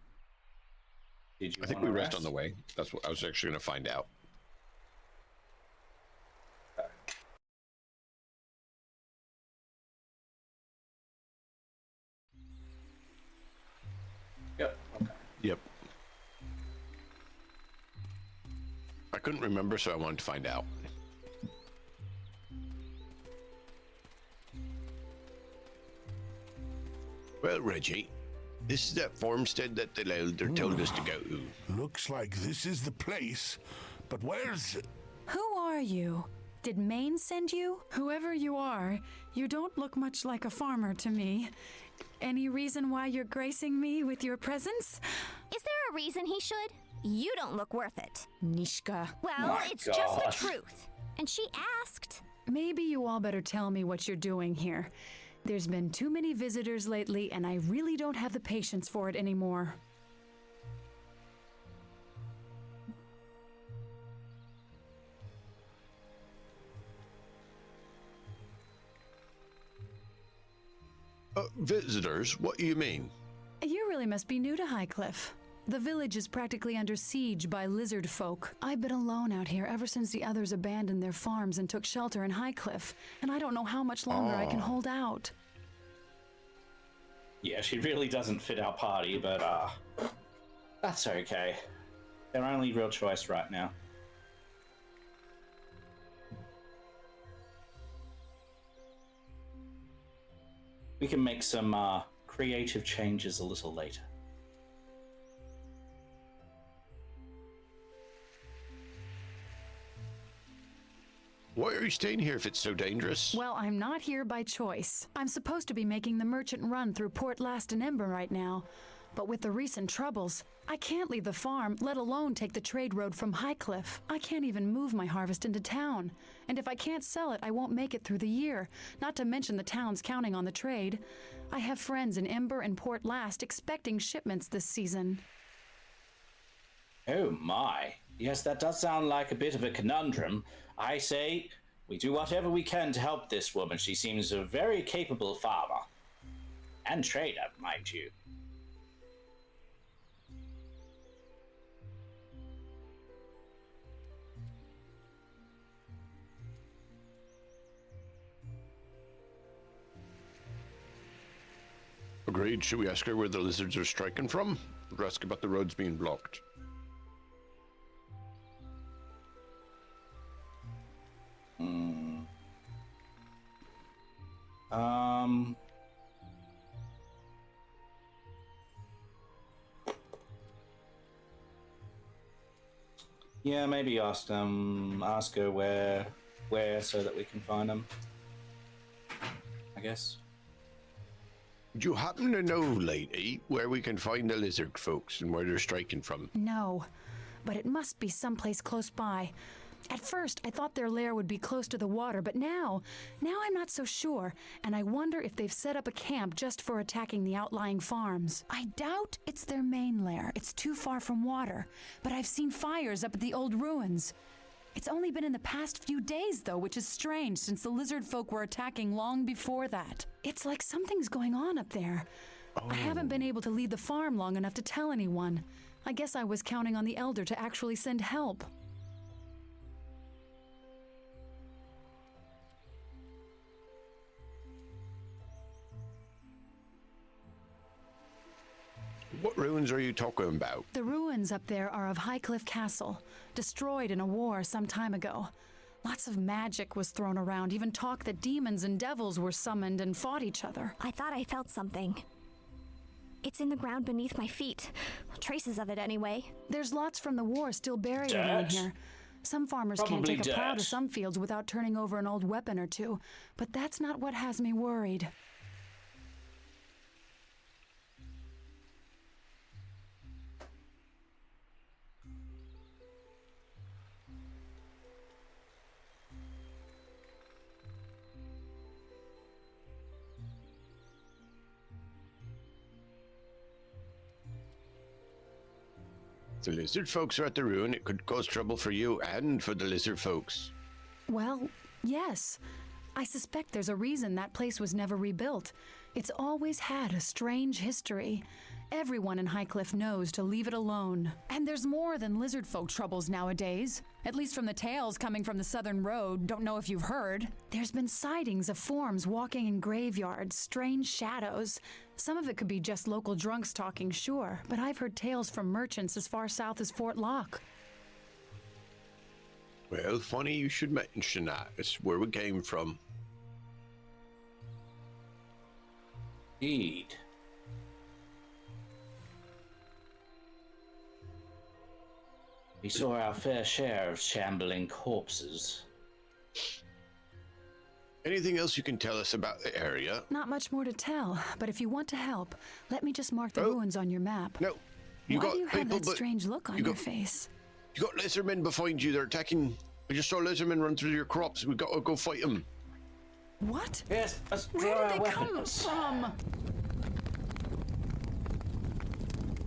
B: Did you
H: I think we
B: wanna
H: rest on the way. That's what I was actually going to find out.
B: Okay. Yep, okay.
H: Yep. I couldn't remember, so I wanted to find out. Well, Reggie, this is that farmstead that the elder told us to go to.
F: Looks like this is the place. But where's...
J: Who are you? Did Maine send you?
K: Whoever you are, you don't look much like a farmer to me. Any reason why you're gracing me with your presence?
E: Is there a reason he should? You don't look worth it.
J: Nishka.
E: Well,
B: My
E: it's just the
B: gosh.
E: truth. And she asked.
K: Maybe you all better tell me what you're doing here. There's been too many visitors lately, and I really don't have the patience for it anymore.
H: Visitors? What do you mean?
K: You really must be new to Highcliff. The village is practically under siege by lizard folk. I've been alone out here ever since the others abandoned their farms and took shelter in Highcliff, and I don't know how much longer I can hold out.
B: Yeah, she really doesn't fit our party, but that's okay. Their only real choice right now. We can make some creative changes a little later.
H: Why are you staying here if it's so dangerous?
K: Well, I'm not here by choice. I'm supposed to be making the merchant run through Port Last and Ember right now. But with the recent troubles, I can't leave the farm, let alone take the trade road from Highcliff. I can't even move my harvest into town. And if I can't sell it, I won't make it through the year, not to mention the town's counting on the trade. I have friends in Ember and Port Last expecting shipments this season.
B: Oh my. Yes, that does sound like a bit of a conundrum. I say we do whatever we can to help this woman. She seems a very capable farmer. And trader, mind you.
H: Agreed. Should we ask her where the lizards are striking from? Or ask about the roads being blocked?
B: Yeah, maybe ask her where so that we can find them. I guess.
H: Do you happen to know, lady, where we can find the lizard folks and where they're striking from?
K: No, but it must be someplace close by. At first, I thought their lair would be close to the water, but now I'm not so sure, and I wonder if they've set up a camp just for attacking the outlying farms. I doubt it's their main lair. It's too far from water, but I've seen fires up at the old ruins. It's only been in the past few days, though, which is strange since the lizard folk were attacking long before that. It's like something's going on up there. I haven't been able to leave the farm long enough to tell anyone. I guess I was counting on the elder to actually send help.
H: What ruins are you talking about?
K: The ruins up there are of Highcliff Castle, destroyed in a war some time ago. Lots of magic was thrown around, even talk that demons and devils were summoned and fought each other.
E: I thought I felt something. It's in the ground beneath my feet. Traces of it, anyway.
K: There's lots from the war still buried around here. Some farmers can't take a plow to some fields without turning over an old weapon or two, but that's not what has me worried.
H: The lizard folks are at the ruin. It could cause trouble for you and for the lizard folks.
K: Well, yes. I suspect there's a reason that place was never rebuilt. It's always had a strange history. Everyone in Highcliff knows to leave it alone. And there's more than lizard folk troubles nowadays. At least from the tales coming from the southern road. Don't know if you've heard. There's been sightings of forms walking in graveyards, strange shadows. Some of it could be just local drunks talking, sure. But I've heard tales from merchants as far south as Fort Lock.
H: Well, funny you should mention that. It's where we came from.
B: Indeed. We saw our fair share of shambling corpses.
H: Anything else you can tell us about the area?
K: Not much more to tell, but if you want to help, let me just mark the ruins on your map.
H: No.
K: Why do you have that strange look on your face?
H: You got lizardmen behind you. They're attacking. I just saw lizardmen run through your crops. We got to go fight them.
K: What?
B: Yes, let's draw
K: Where
B: our
K: did they come
B: weapons.
K: from?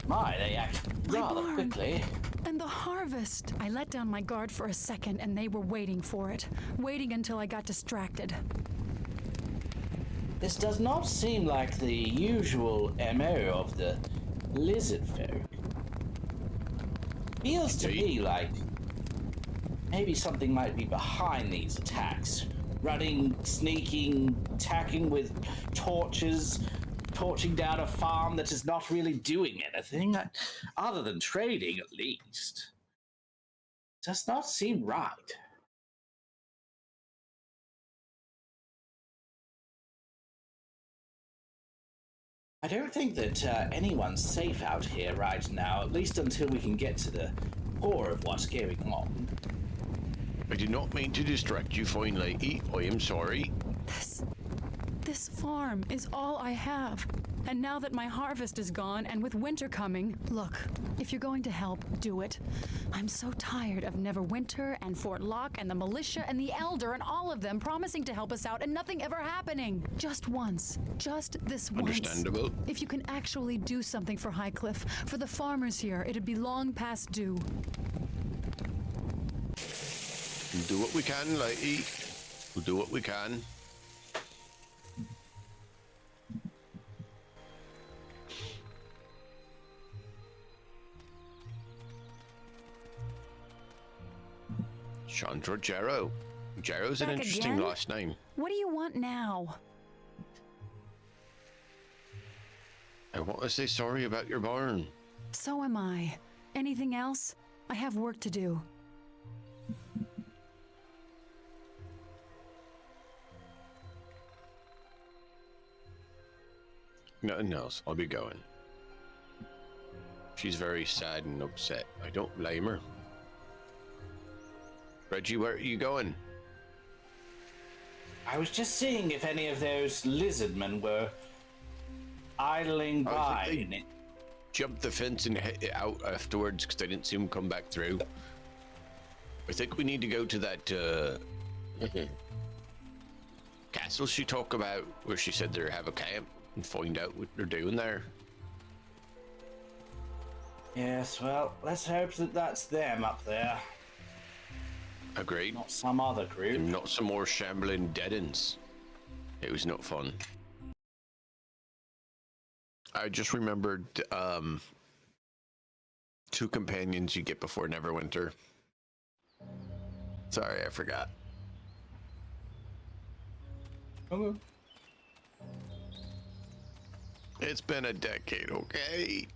B: My, they act rather
K: barn.
B: quickly.
K: And the harvest. I let down my guard for a second and they were waiting for it. Waiting until I got distracted.
B: This does not seem like the usual MO of the lizard folk. Feels to me like maybe something might be behind these attacks. Running, sneaking, attacking with torches, torching down a farm that is not really doing anything, other than trading at least. Does not seem right. I don't think that anyone's safe out here right now, at least until we can get to the core of what's going on.
H: I did not mean to distract you, fine lady. I am sorry.
K: This farm is all I have. And now that my harvest is gone and with winter coming, look, if you're going to help, do it. I'm so tired of Neverwinter and Fort Locke and the militia and the Elder and all of them promising to help us out and nothing ever happening. Just once. Just this once.
H: Understandable.
K: If you can actually do something for Highcliff, for the farmers here, it'd be long past due.
H: We'll do what we can, lady. We'll do what we can. Chandra Jarrow. Jarrow's an
K: Back
H: interesting
K: again?
H: last name.
K: What do you want now?
H: I want to say sorry about your barn.
K: So am I. Anything else? I have work to do.
H: Nothing else. I'll be going. She's very sad and upset. I don't blame her. Reggie, where are you going?
B: I was just seeing if any of those lizardmen were idling by.
H: think they jumped the fence and hit it out afterwards because I didn't see them come back through. I think we need to go to that castle she talked about where she said they have a camp and find out what they're doing there.
B: Yes, well, let's hope that that's them up there.
H: Agreed.
B: Not some other group.
H: And not some more shambling dead-ends. It was not fun. I just remembered two companions you get before Neverwinter. Sorry, I forgot.
B: Okay.
H: It's been a decade, okay?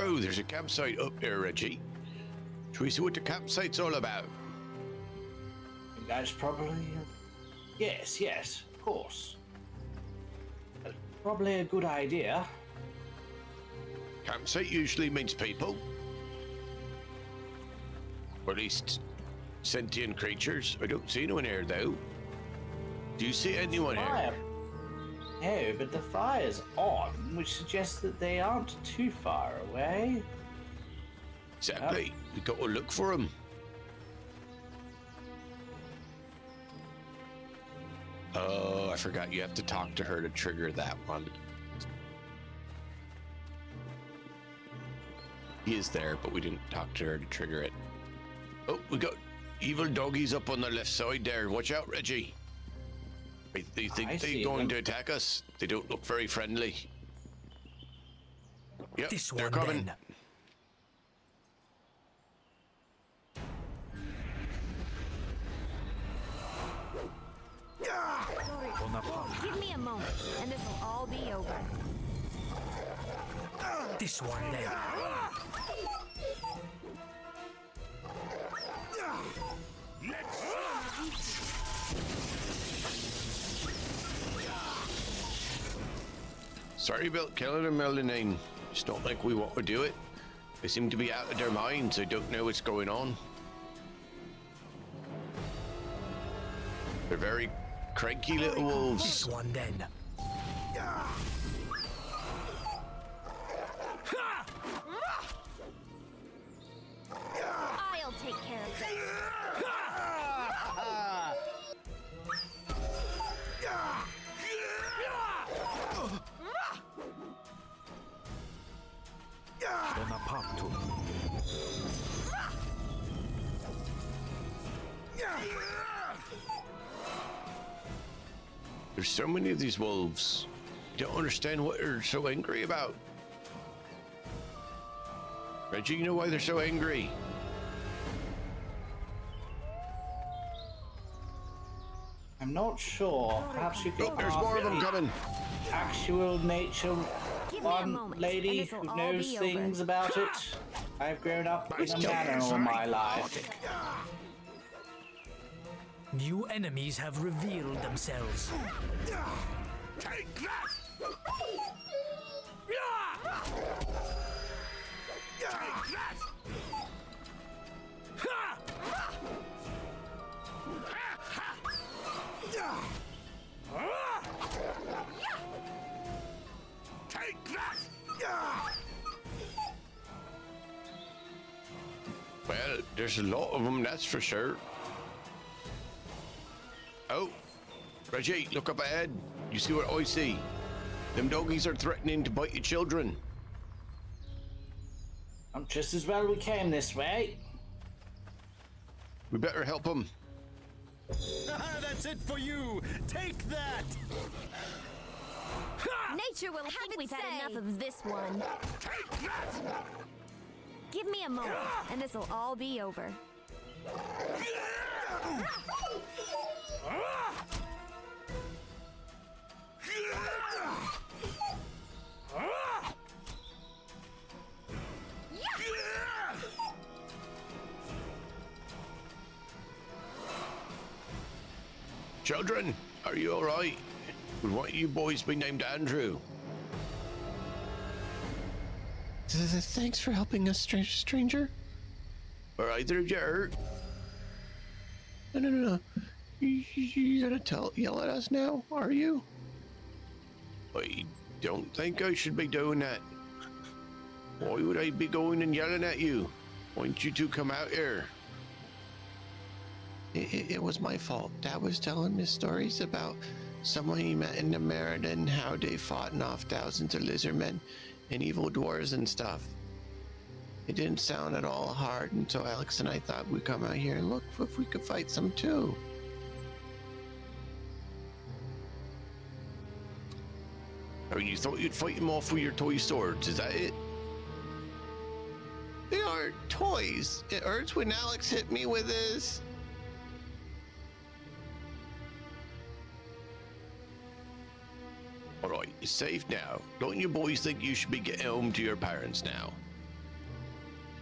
H: Oh, there's a campsite up there, Reggie. Should we see what the campsite's all about?
B: That's probably... Yes, of course. That's probably a good idea.
H: Campsite usually means people. Or at least sentient creatures. I don't see anyone here, though. Do you see anyone here?
B: No, but the fire's on, which suggests that they aren't too far away.
H: Exactly. We got to look for them. Oh, I forgot. You have to talk to her to trigger that one. He is there, but we didn't talk to her to trigger it. Oh, we got evil doggies up on the left side there. Watch out, Reggie. They think they're going to attack us. They don't look very friendly. Yep,
G: This
H: they're
G: one
H: coming.
G: then.
E: Give me a moment, and this will all be over.
G: This one then.
H: Sorry about killing him, Melanine. Just don't think we want to do it. They seem to be out of their minds. I don't know what's going on. They're very cranky little wolves.
G: This one then.
E: I'll take care of this.
G: Bonaparte.
H: There's so many of these wolves. Don't understand what they're so angry about. Reggie, you know why they're so angry?
B: I'm not sure. Perhaps you could
H: Look, there's more of them coming.
B: actual nature
E: Give me a
B: one
E: moment,
B: lady
E: and this'll
B: who
E: all
B: knows
E: be
B: things
E: over.
B: about it. I've grown up in a manor all my life.
G: New enemies have revealed themselves.
F: Take that! Take that! Take that!
H: Well, there's a lot of them, that's for sure. Oh, Reggie, look up ahead. You see what I see? Them doggies are threatening to bite your children.
B: Just as well we came this way.
H: We better help them.
D: That's it for you. Take that.
E: Nature will have We've had enough of this one.
F: Take that!
E: Give me a moment, and this'll all be over.
H: Children, are you all right? Would one of you boys be named Andrew?
C: Thanks for helping us, stranger.
H: Are either of you hurt?
C: No. You're gonna yell at us now, are you?
H: I don't think I should be doing that. Why would I be going and yelling at you? Why don't you two come out here?
C: It was my fault. Dad was telling me stories about someone he met in the Merida and how they fought off thousands of lizardmen and evil dwarves and stuff. It didn't sound at all hard, and so Alex and I thought we'd come out here and look if we could fight some too.
H: Oh, you thought you'd fight him off with your toy swords, is that it?
C: They aren't toys. It hurts when Alex hit me with his.
H: All right, it's safe now. Don't you boys think you should be getting home to your parents now?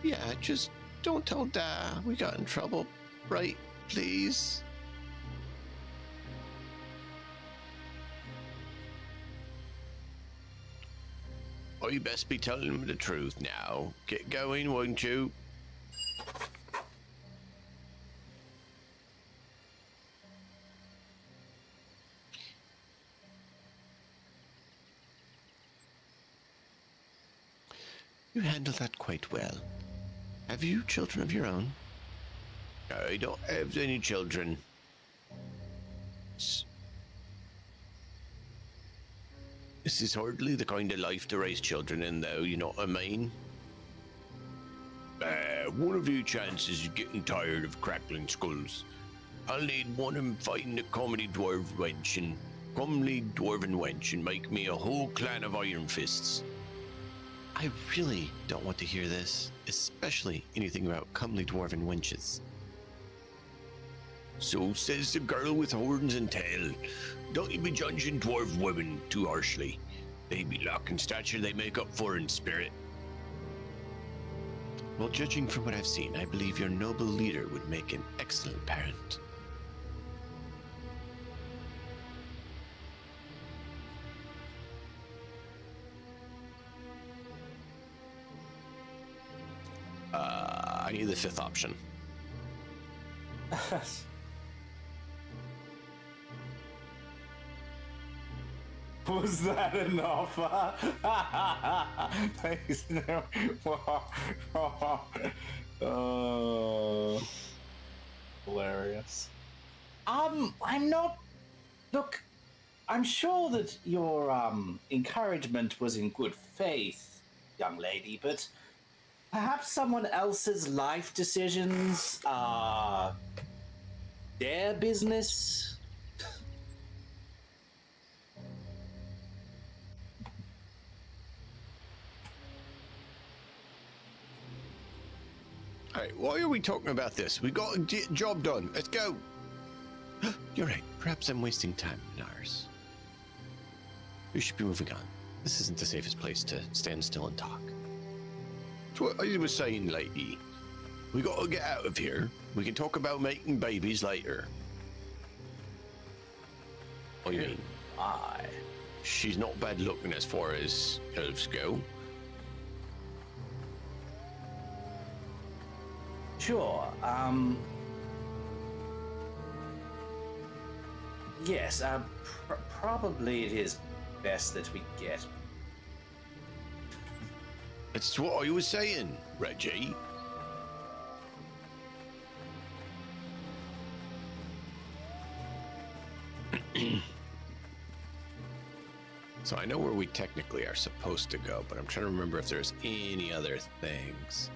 C: Yeah, just don't tell Dad we got in trouble, right? Please.
H: I best be telling him the truth now. Get going, won't you?
C: You handled that quite well. Have you children of your own?
H: I don't have any children. This is hardly the kind of life to raise children in, though, you know what I mean? One of you chances is getting tired of crackling skulls. I'll need one of them fighting the comedy dwarven wench and make me a whole clan of iron fists.
C: I really don't want to hear this, especially anything about comely dwarven wenches.
H: So says the girl with horns and tail. Don't you be judging dwarf women too harshly. They be lacking stature they make up for in spirit.
C: Well, judging from what I've seen, I believe your noble leader would make an excellent parent.
H: I need the fifth option.
B: Was that an offer? Thanks. Oh, hilarious. I'm not. Look, I'm sure that your encouragement was in good faith, young lady, but perhaps someone else's life decisions are their business.
H: All right, why are we talking about this? We got a job done. Let's go. You're right. Perhaps I'm wasting time, Nars. We should be moving on. This isn't the safest place to stand still and talk. That's what I was saying, lady. We got to get out of here. We can talk about making babies later. What do you mean?
B: Aye.
H: She's not bad looking as far as elves go.
B: Sure. Yes. Probably it is best that we get.
H: That's what I was saying, Reggie. So I know where we technically are supposed to go, but I'm trying to remember if there's any other things.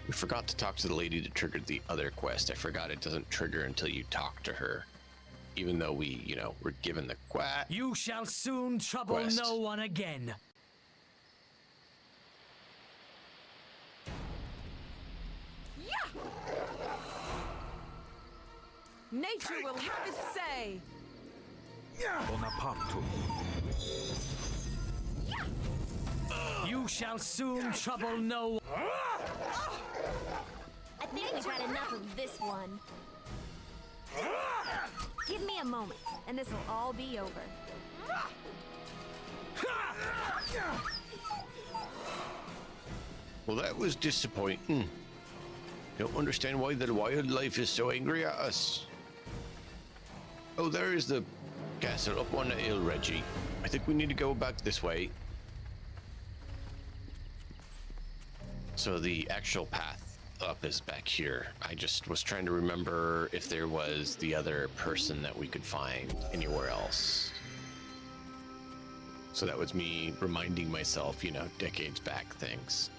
H: We forgot to talk to the lady that triggered the other quest. I forgot it doesn't trigger until you talk to her. Even though we, were given the quest.
G: You shall soon trouble no one again.
L: Yeah! Nature will have its say.
D: Bonaparte.
G: You shall soon trouble no one.
E: I think we've had enough of this one. Give me a moment, and this will all be over.
H: Well, that was disappointing. Don't understand why the wildlife is so angry at us. Oh, there is the castle up on the hill, Reggie. I think we need to go back this way. So the actual path up is back here. I just was trying to remember if there was the other person that we could find anywhere else. So that was me reminding myself, decades back things.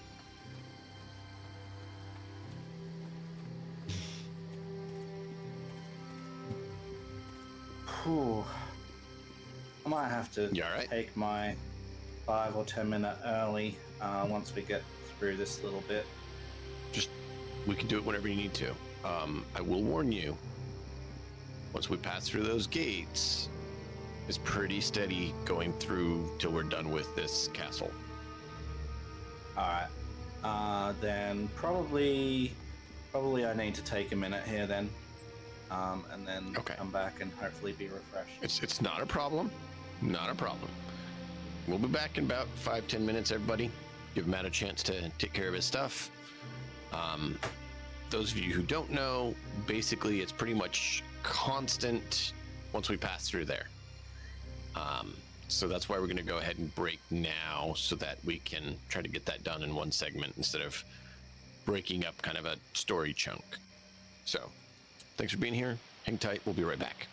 B: Whew. I might have to
H: You all right?
B: take my 5 or 10 minute early once we get through this little bit.
H: We can do it whenever you need to. I will warn you, once we pass through those gates, it's pretty steady going through till we're done with this castle.
B: Alright. Then probably I need to take a minute here then. And then come back and hopefully be refreshed.
H: It's not a problem. Not a problem. We'll be back in about 5-10 minutes, everybody. Give Matt a chance to take care of his stuff. Those of you who don't know, basically it's pretty much constant once we pass through there. So that's why we're going to go ahead and break now so that we can try to get that done in one segment instead of breaking up kind of a story chunk. So thanks for being here. Hang tight. We'll be right back.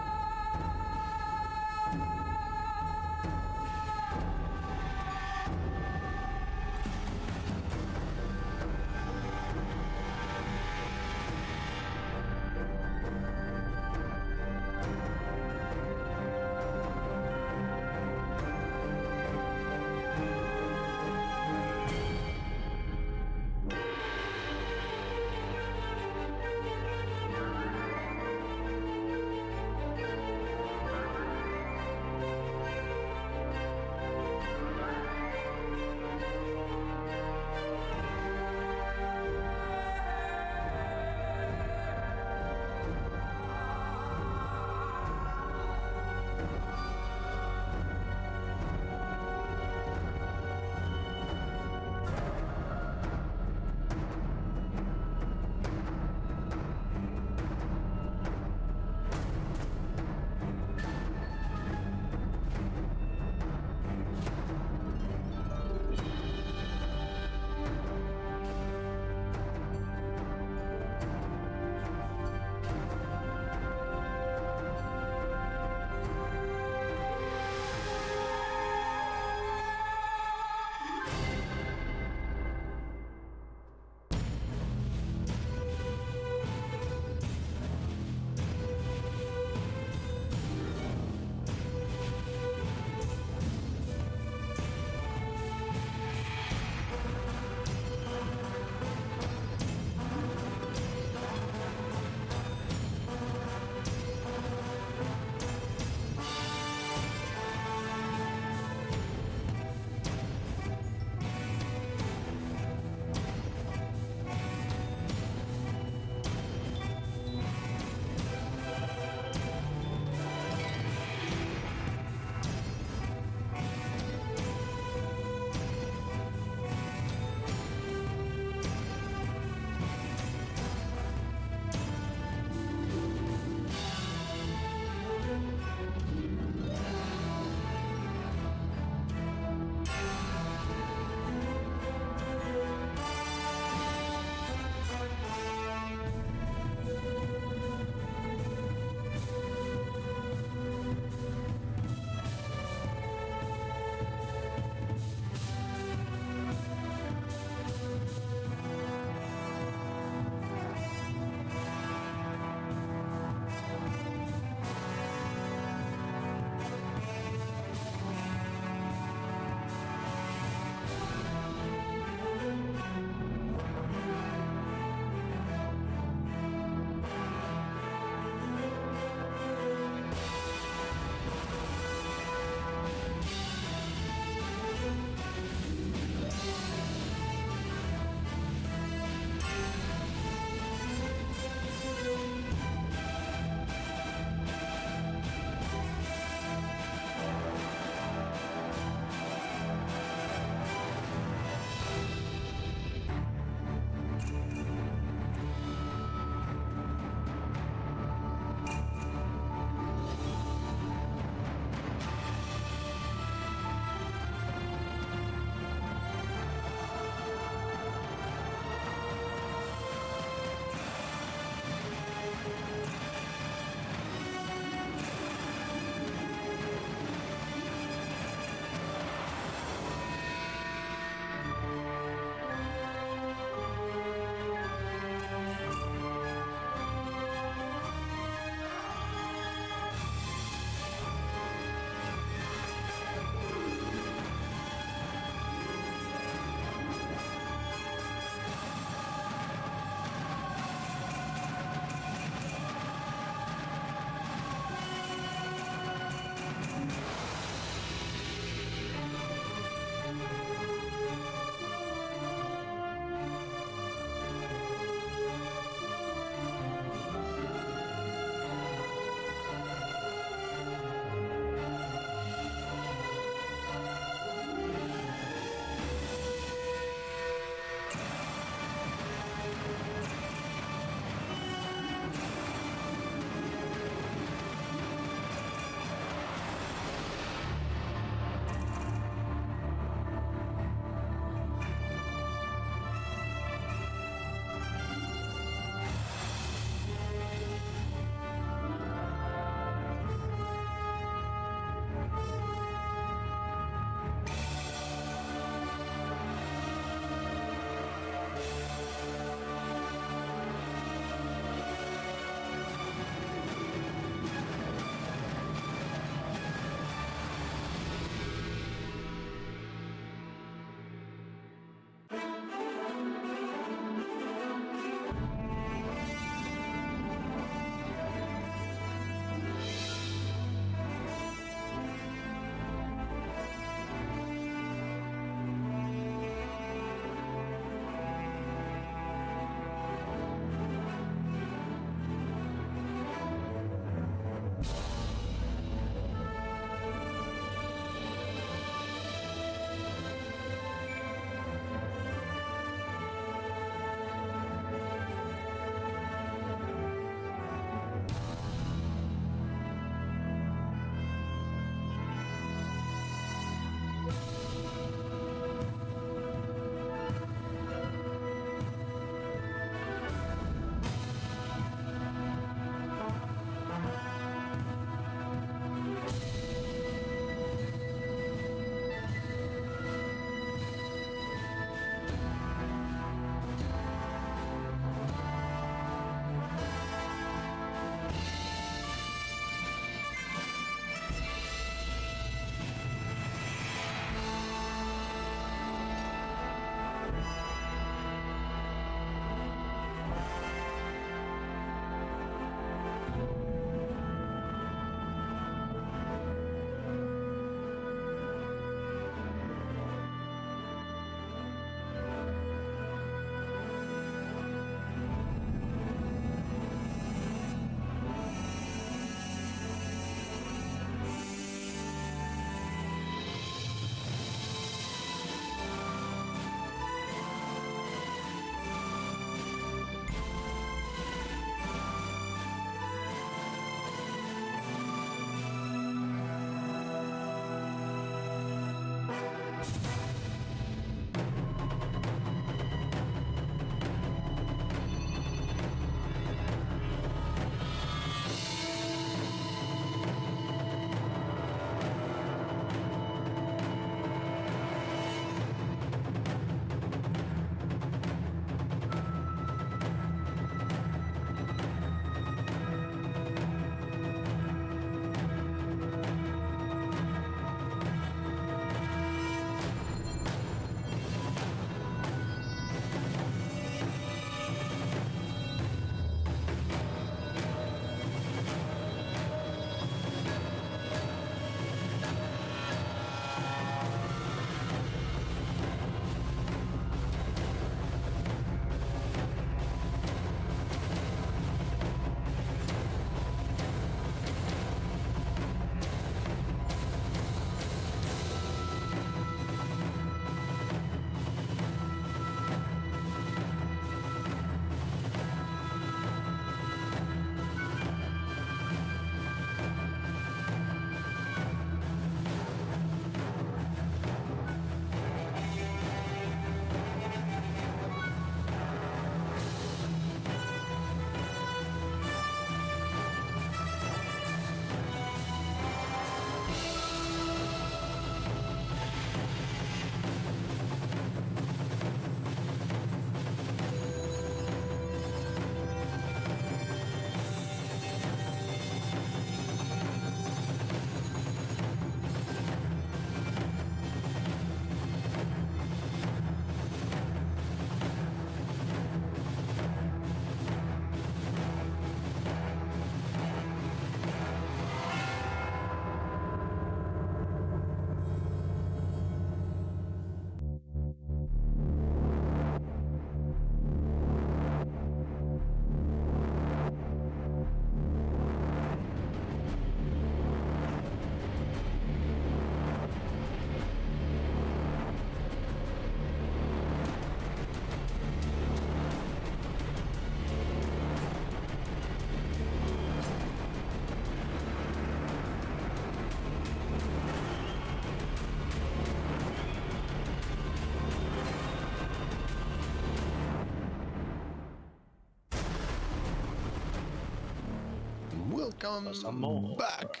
C: Welcome
B: some more.
C: back,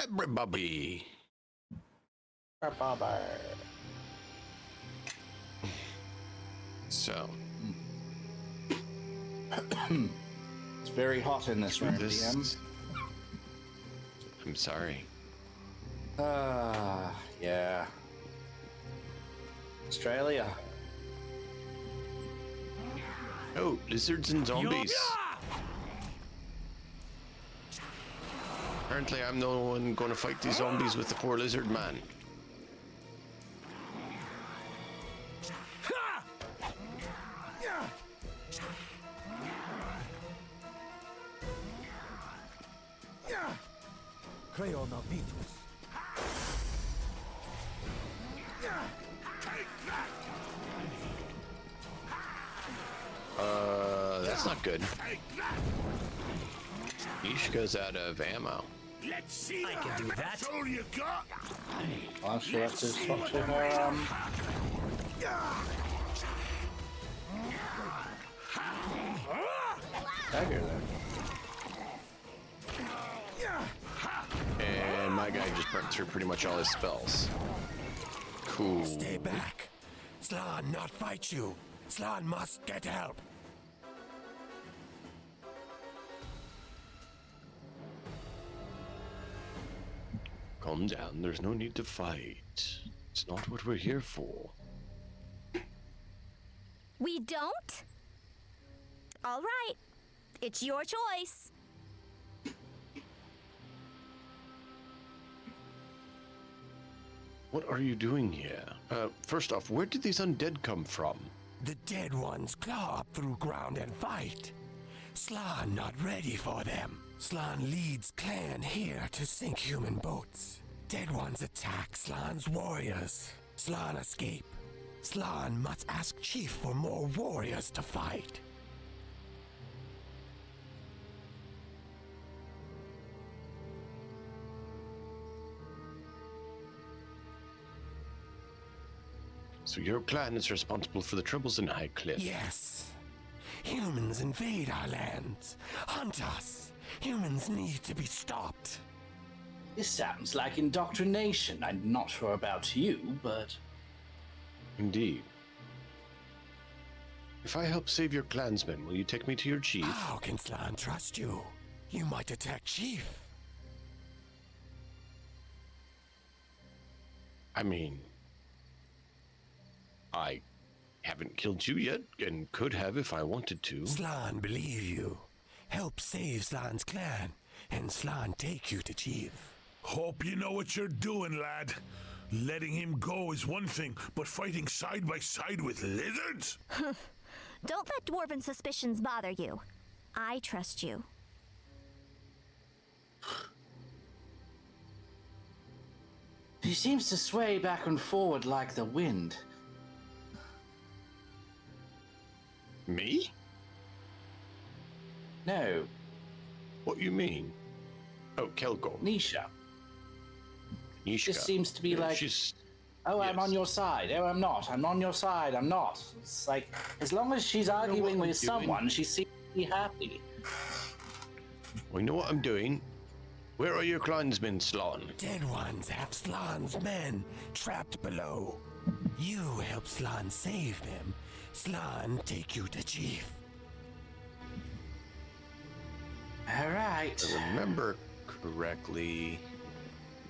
C: everybody. So,
B: It's very hot in this room, DM.
C: I'm sorry.
B: Yeah. Australia.
C: Oh, lizards and zombies. Apparently, I'm the one going to fight these zombies with the poor lizard man.
F: Creo Malditus. Take that!
C: That's not good.
F: Take that!
C: Ishka's out of ammo.
F: Let's see
G: I can do that.
F: That's all you got?
B: I'll actually have to swap to her, dagger then.
C: And my guy just burnt through pretty much all his spells. Cool.
F: Stay back. Slan not fight you. Slan must get help.
C: Calm down. There's no need to fight. It's not what we're here for.
E: We don't? All right. It's your choice.
C: What are you doing here? First off, where did these undead come from?
F: The dead ones claw up through ground and fight. Slan not ready for them. Slan leads clan here to sink human boats. Dead ones attack Slan's warriors. Slan escape. Slan must ask Chief for more warriors to fight.
C: So your clan is responsible for the troubles in High Cliff?
F: Yes. Humans invade our lands. Hunt us. Humans need to be stopped.
B: This sounds like indoctrination. I'm not sure about you, but...
C: Indeed. If I help save your clansmen, will you take me to your chief?
F: How can Slan trust you? You might attack Chief.
C: I mean... I haven't killed you yet, and could have if I wanted to.
F: Slan believe you. Help save Slan's clan, and Slan take you to Chief.
M: Hope you know what you're doing, lad. Letting him go is one thing, but fighting side by side with lizards?
E: Don't let dwarven suspicions bother you. I trust you.
B: He seems to sway back and forward like the wind.
C: Me?
B: No,
C: What you mean? Oh, Kelgor.
B: Nisha.
C: Nishka.
B: Just seems to be
C: Yeah,
B: like,
C: she's...
B: oh,
C: yes.
B: I'm on your side. Oh, I'm not. I'm on your side. I'm not. It's like, as long as she's arguing
C: what
B: with
C: I'm doing.
B: someone, she seems to be happy.
C: We know what I'm doing. Where are your clansmen, Slan?
F: Dead ones have Slan's men trapped below. You help Slan save them. Slan take you to Chief.
B: All right.
C: If I remember correctly,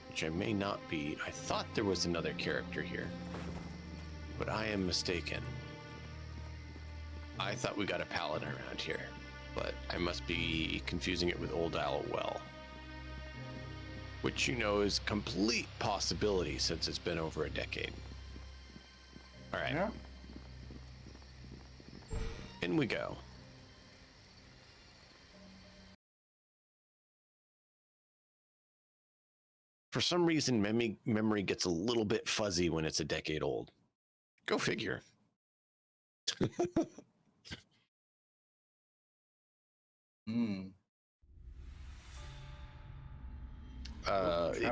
C: which I may not be, I thought there was another character here, but I am mistaken. I thought we got a paladin around here, but I must be confusing it with Old Allowell, which you know is complete possibility since it's been over a decade. All right.
B: Yeah.
C: In we go. For some reason, memory gets a little bit fuzzy when it's a decade old. Go figure. It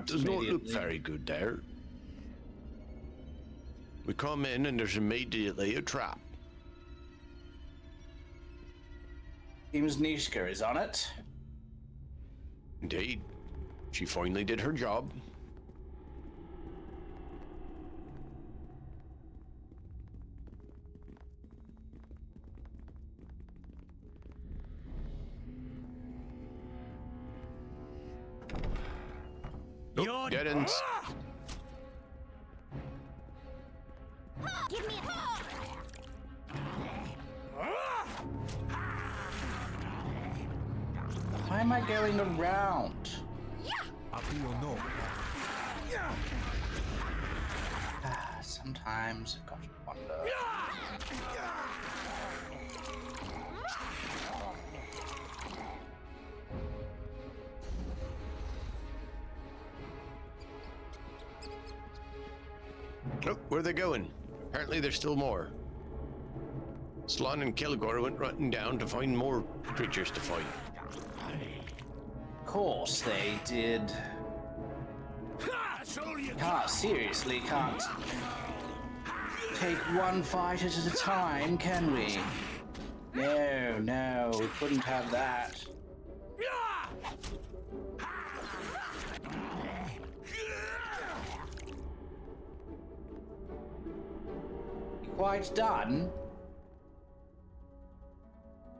C: does not look very good there. We come in and there's immediately a trap.
B: Seems Nishka is on it.
A: Indeed. She finally did her job. Oh, dead ends.
E: Give me a...
B: Why am I going around? Sometimes I've got to wonder.
A: Oh, where are they going? Apparently there's still more. Slán and Kilgore went running down to find more creatures to fight.
B: Of course they did. Seriously, can't take one fight at a time, can we? No, we couldn't have that. You quite done?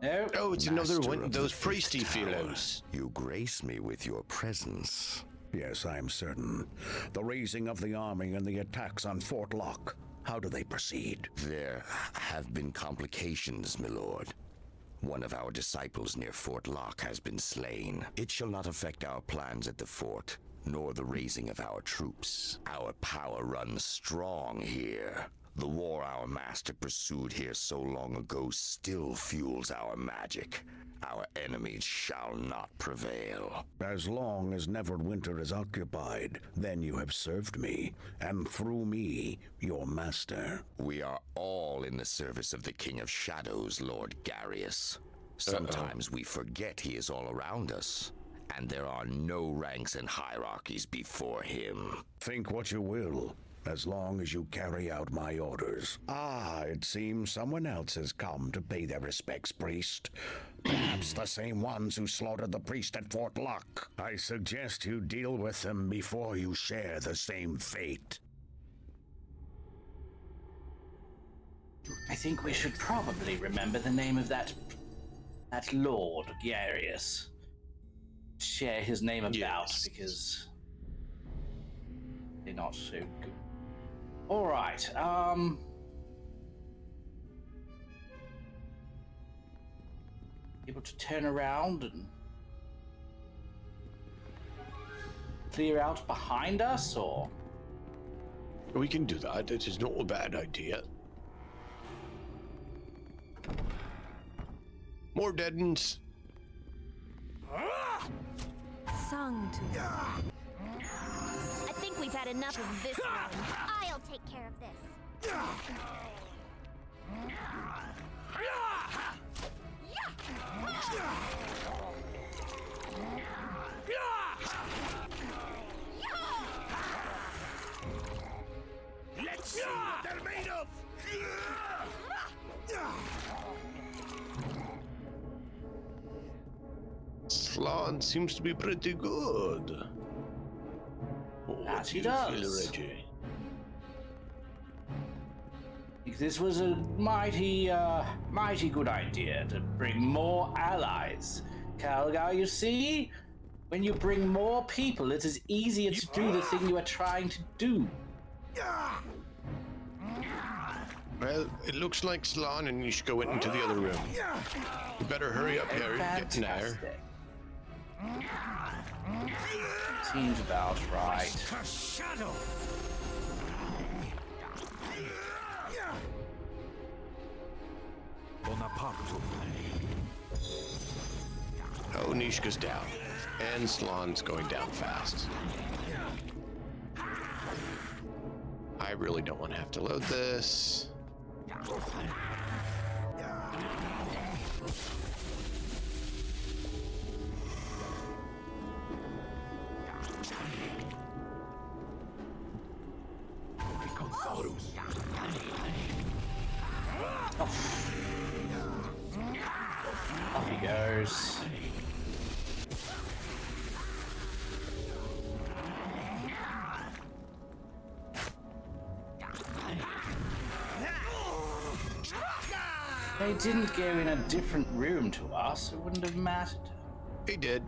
B: No.
A: Oh, it's another one of those priesty fellows.
N: You grace me with your presence.
O: Yes, I am certain. The raising of the army and the attacks on Fort Locke. How do they proceed?
N: There have been complications, my lord. One of our disciples near Fort Locke has been slain. It shall not affect our plans at the fort, nor the raising of our troops. Our power runs strong here. The war our master pursued here so long ago still fuels our magic. Our enemies shall not prevail.
O: As long as Neverwinter is occupied, then you have served me, and through me, your master.
N: We are all in the service of the King of Shadows, Lord Garius. Sometimes we forget he is all around us, and there are no ranks and hierarchies before him.
O: Think what you will, as long as you carry out my orders. It seems someone else has come to pay their respects, priest. Perhaps the same ones who slaughtered the priest at Fort Locke. I suggest you deal with them before you share the same fate.
B: I think we should probably remember the name of that Lord Garius. Share his name about, because they're not so good. All right. Able to turn around and clear out behind us, or?
A: We can do that. It is not a bad idea. More dead ends.
E: Sung to. I think we've had enough of this one. I'll take care of this.
M: Let's see what they're made of!
A: Slán seems to be pretty good.
B: That he does. This was a mighty good idea to bring more allies. Calgar, you see? When you bring more people, it is easier to do the thing you are trying to do.
A: Well, it looks like Slán and Nishka went into the other room. You better hurry up, Harry. Get in there.
B: Seems about right.
M: Shadow!
A: Oh, Nishka's down. And Slán's going down fast. I really don't want to have to load this.
B: Off he goes. They didn't go in a different room to us. It wouldn't have mattered.
H: He did.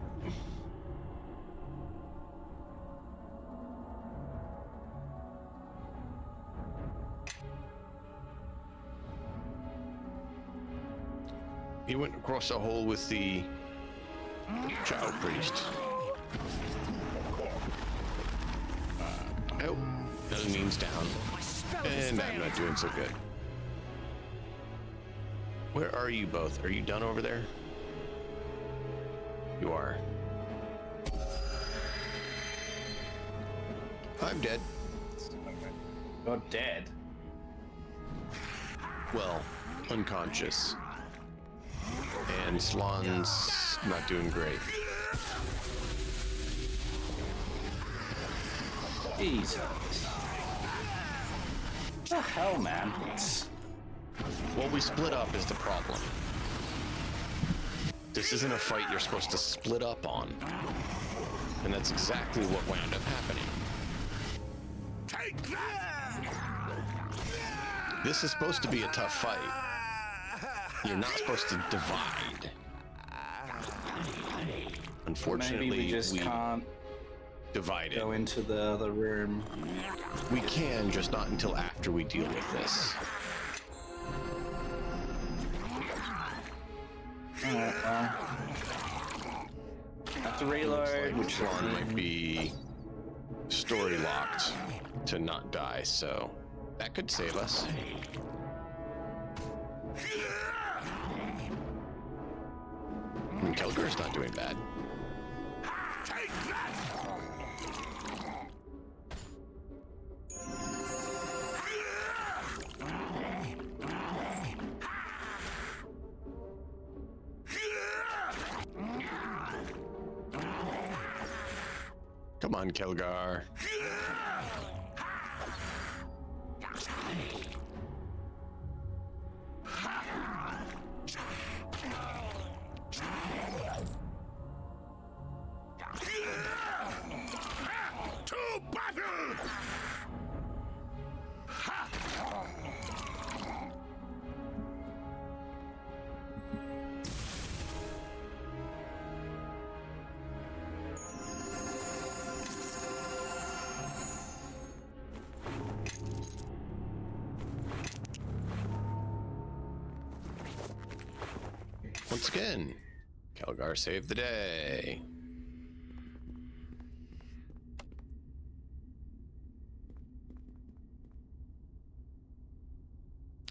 H: He went across a hole with the child priest. Oh, that means down. And I'm not doing so good. Where are you both? Are you done over there? You are. I'm dead.
B: You're dead?
H: Well, unconscious. And Slan's not doing great.
B: Jesus. What the hell, man?
H: Well, we split up is the problem. This isn't a fight you're supposed to split up on. And that's exactly what wound up happening.
M: Take that!
H: This is supposed to be a tough fight. You're not supposed to divide. Unfortunately,
B: maybe we just can't
H: divide it.
B: go into the other room.
H: We can, just not until after we deal with this.
B: Have to reload.
H: Like which one might be story locked to not die, so that could save us. And Kelgar's not doing bad.
M: Take that!
H: Come on, Kelgar.
M: To battle!
H: Once again, Kelgar saved the day.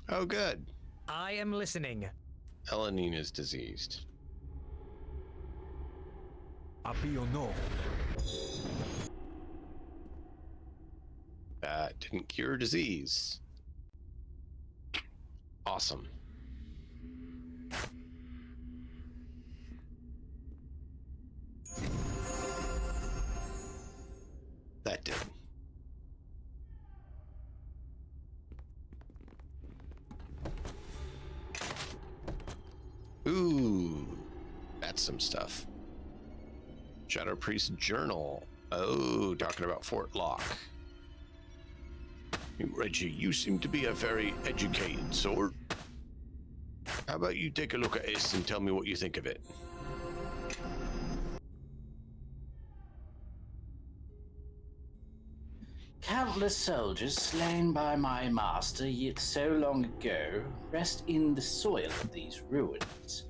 H: Oh, good.
G: I am listening.
H: Elanine is diseased.
F: Apiono.
H: That didn't cure disease. Awesome. That did. Ooh, that's some stuff. Shadow Priest Journal. Oh, talking about Fort Lock. Reggie, you seem to be a very educated sort. How about you take a look at this and tell me what you think of it?
B: Countless soldiers slain by my master yet so long ago rest in the soil of these ruins.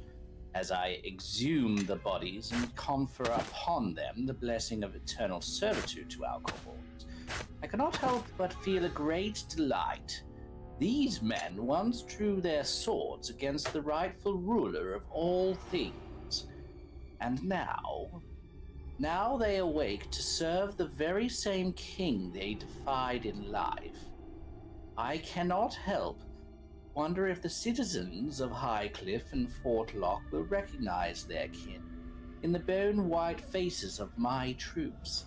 B: As I exhume the bodies and confer upon them the blessing of eternal servitude to our cohorts, I cannot help but feel a great delight. These men once drew their swords against the rightful ruler of all things, and now they awake to serve the very same king they defied in life. I cannot help wonder if the citizens of Highcliff and Fort Lock will recognize their kin in the bone-white faces of my troops.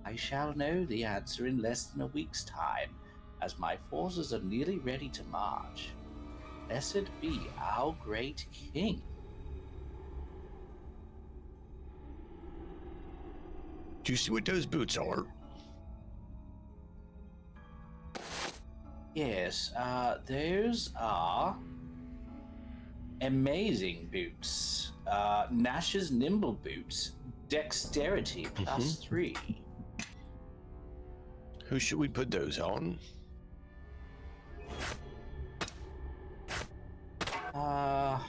B: I shall know the answer in less than a week's time, as my forces are nearly ready to march. Blessed be our great king.
H: Do you see what those boots are?
B: Yes, those are amazing boots. Nash's nimble boots. Dexterity +3.
H: Who should we put those on?
B: I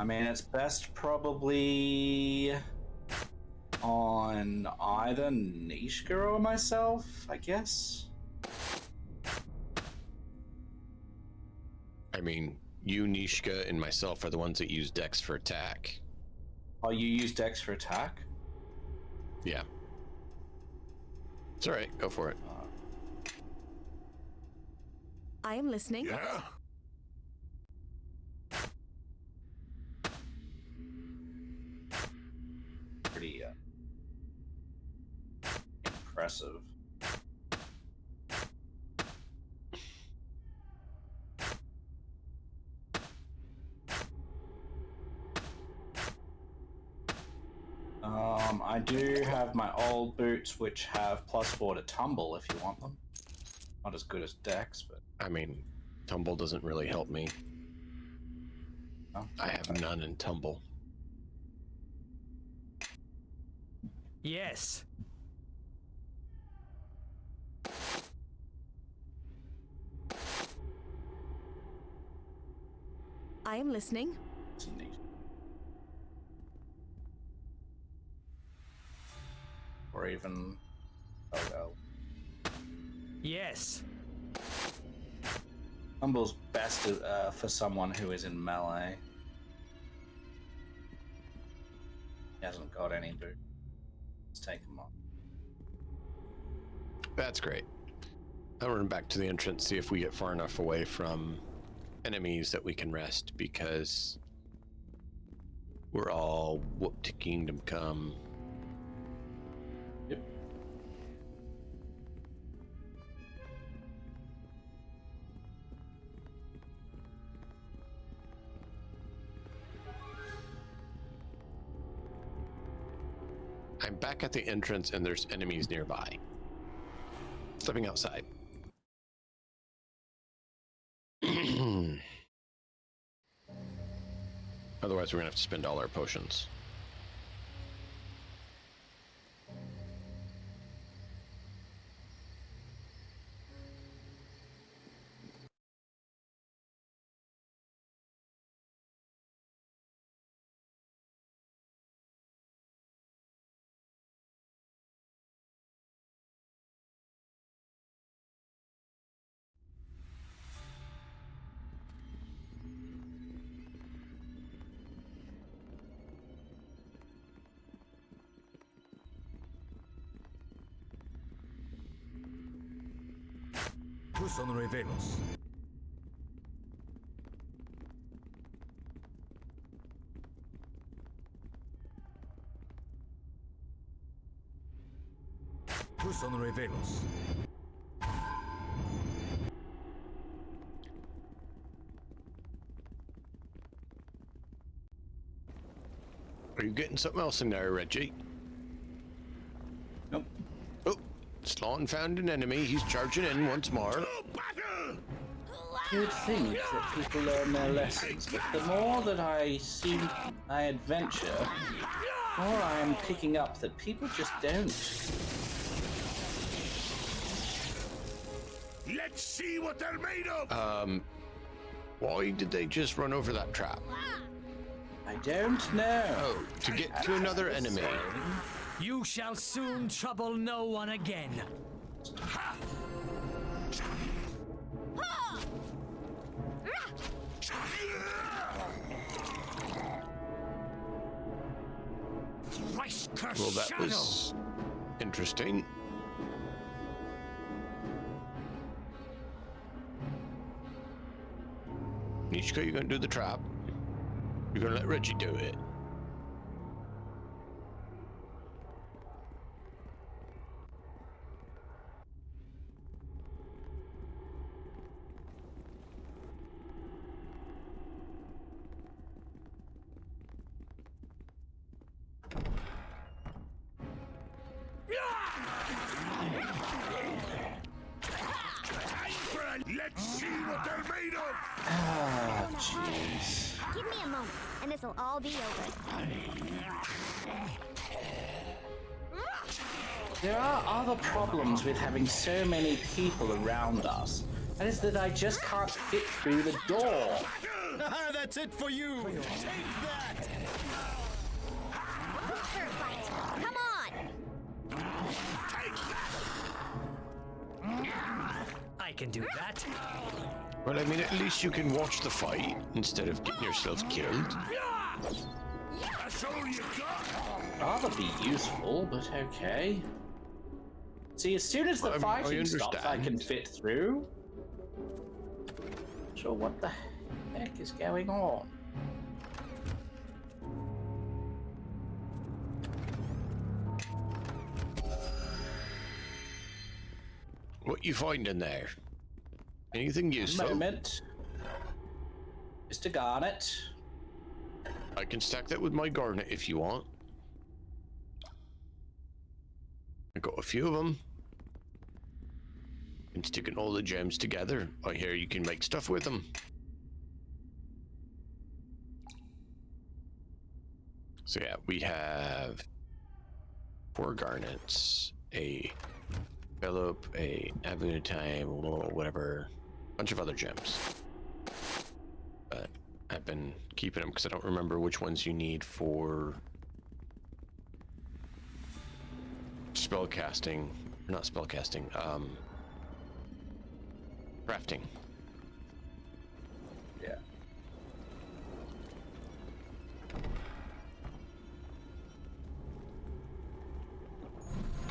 B: mean, it's best probably on either Nishka or myself, I guess.
H: I mean, you, Nishka, and myself are the ones that use Dex for attack.
B: Oh, you use Dex for attack?
H: Yeah. It's alright, go for it.
L: I am listening.
M: Yeah?
B: Pretty impressive. I do have my old boots, which have +4 to tumble if you want them. Not as good as Dex, but...
H: I mean, tumble doesn't really help me.
B: Oh,
H: I have none in tumble.
G: Yes.
L: I am listening.
B: It's neat. Or even... Oh, well.
G: Yes.
B: Tumble's best for someone who is in melee. He hasn't got any boot. Let's take him off.
H: That's great. I'll run back to the entrance, see if we get far enough away from enemies that we can rest, because we're all whoop to kingdom come.
B: Yep.
H: I'm back at the entrance and there's enemies nearby. Stepping outside. Otherwise, we're gonna have to spend all our potions.
D: Son revelos. Son revelos.
H: Are you getting something else in there, Reggie?
B: Nope.
H: Oh, Sloan found an enemy. He's charging in once more.
B: You would think that people learn their lessons, but the more that I see my adventure, the more I am picking up that people just don't.
M: Let's see what they're made of!
H: Why did they just run over that trap?
B: I don't know.
H: Oh, to get to another enemy.
G: You shall soon trouble no one again.
H: Well, that was interesting. Nishka, you're gonna do the trap. You're gonna let Reggie do it.
M: Let's see what they're
B: Ah, jeez.
E: Give me a moment, and this'll all be over.
B: There are other problems with having so many people around us. That is that I just can't fit through the door.
F: That's it for you! Take that!
E: Who's for a fight? Come on!
G: I can do that.
H: Well, I mean, at least you can watch the fight instead of getting yourself killed.
M: That's all you got?
B: Rather be useful, but okay. See, as soon as the
H: I
B: fighting stops, I can
H: understand.
B: fit through. Not sure what the heck is going on.
H: What you finding there? Anything useful?
B: Moment. Mr. Garnet.
H: I can stack that with my garnet if you want. I got a few of them. And sticking all the gems together, I hear you can make stuff with them. So yeah, we have 4 garnets, a Philip, a Avenue Time, whatever, bunch of other gems. But I've been keeping them because I don't remember which ones you need for spellcasting, not spellcasting, crafting.
B: Yeah.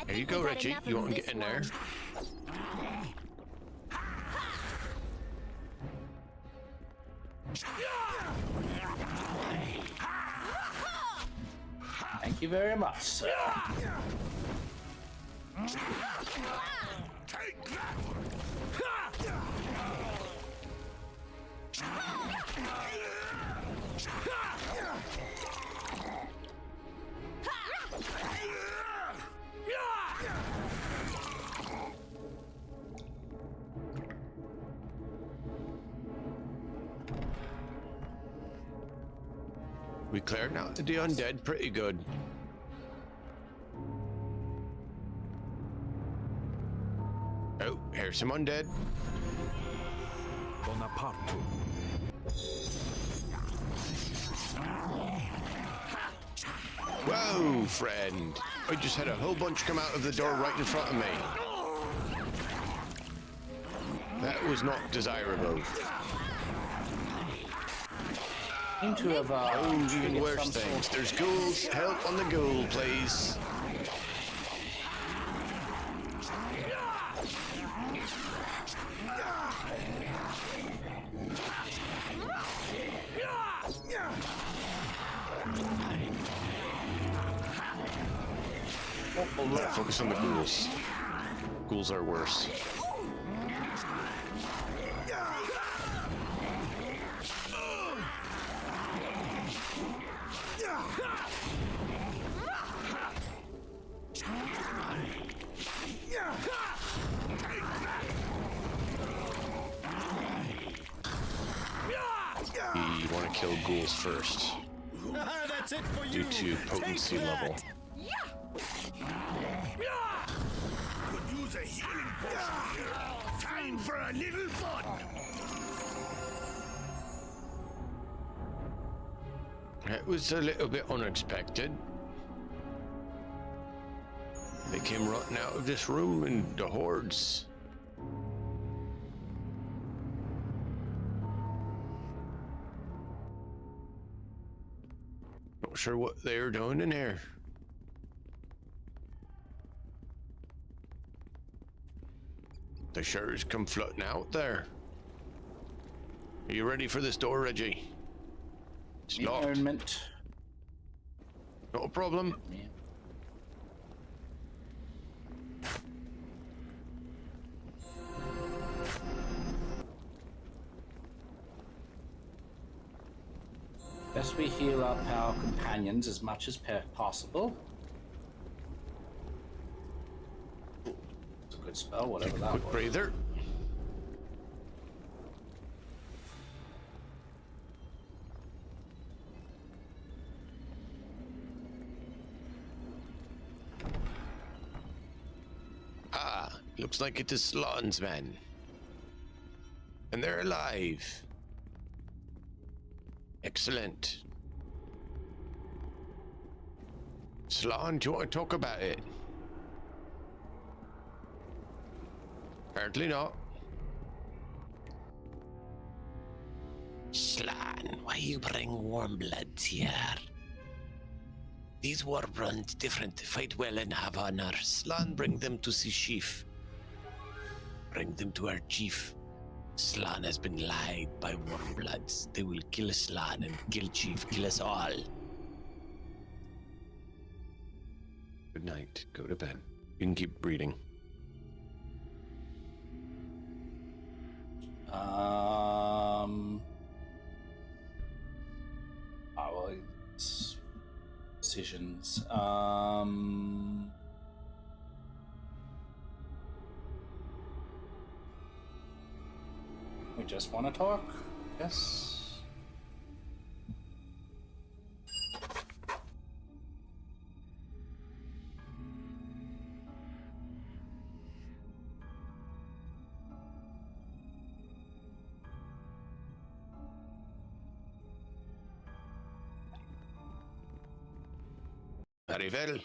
H: There you go, Reggie. You want to get in there?
B: Thank you very much, sir.
M: Take that!
H: We cleared out the undead pretty good. Oh, here's some undead.
D: Bonaparte.
H: Whoa, friend. I just had a whole bunch come out of the door right in front of me. That was not desirable.
B: Seem to have
H: Even worse things. There's ghouls. Help on the ghoul, please. Focus on the ghouls. Ghouls are worse. You want to kill ghouls first.
F: That's it for you.
H: Due to potency level.
M: Could use a healing potion here. Time for a little fun.
H: That was a little bit unexpected. They came running out of this room in the hordes. Not sure what they're doing in here. The shutters come flooding out there. Are you ready for this door, Reggie? It's locked.
B: Moment.
H: Not a problem.
B: Yeah. Best we heal up our companions as much as possible. It's a good spell, whatever
H: Take a
B: that
H: quick
B: was.
H: breather. Looks like it is Slan's men. And they're alive. Excellent. Slan, do you want to talk about it? Apparently not.
F: Slan, why you bring warm bloods here?
H: These war brands different. Fight well and have honor. Slan, bring them to see chief. Bring them to our chief. Slan has been lied by warmbloods. They will kill Slan and kill chief. Kill us all. Good night. Go to bed. You can keep reading.
B: Well, it's decisions. We just want to talk? Yes.
H: Very well.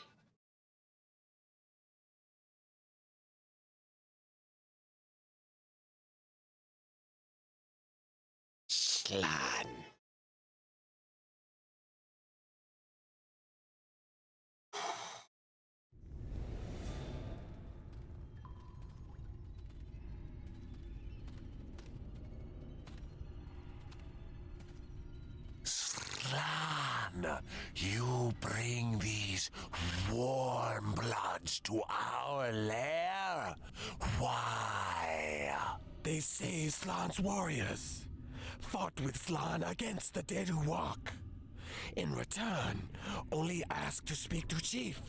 F: Slan. Slan, you bring these warm bloods to our lair? Why? They say Slan's warriors fought with Slan against the dead who walk. In return, only ask to speak to Chief,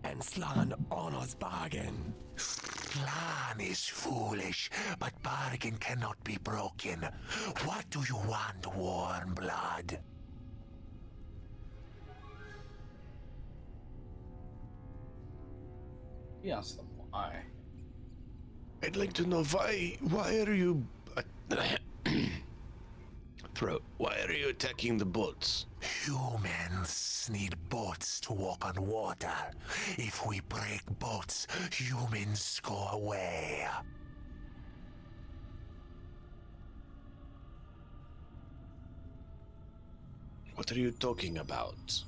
F: and Slan honors bargain. Slan is foolish, but bargain cannot be broken. What do you want, warm blood?
B: He asked them why.
H: I'd like to know why are you... Throat. Why are you attacking the boats?
F: Humans need boats to walk on water. If we break boats, humans go away.
H: What are you talking about?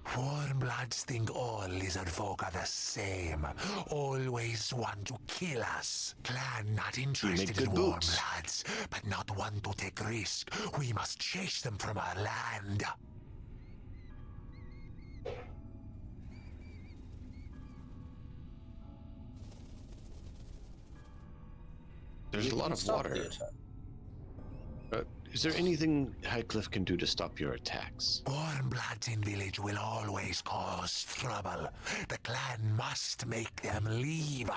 F: Warmbloods think all lizard folk are the same. Always want to kill us. Clan not interested in warmbloods, but not want to take risk. We must chase them from our land.
H: There's a lot of water. Is there anything Highcliff can do to stop your attacks?
F: Warmbloods in village will always cause trouble. The clan must make them leave.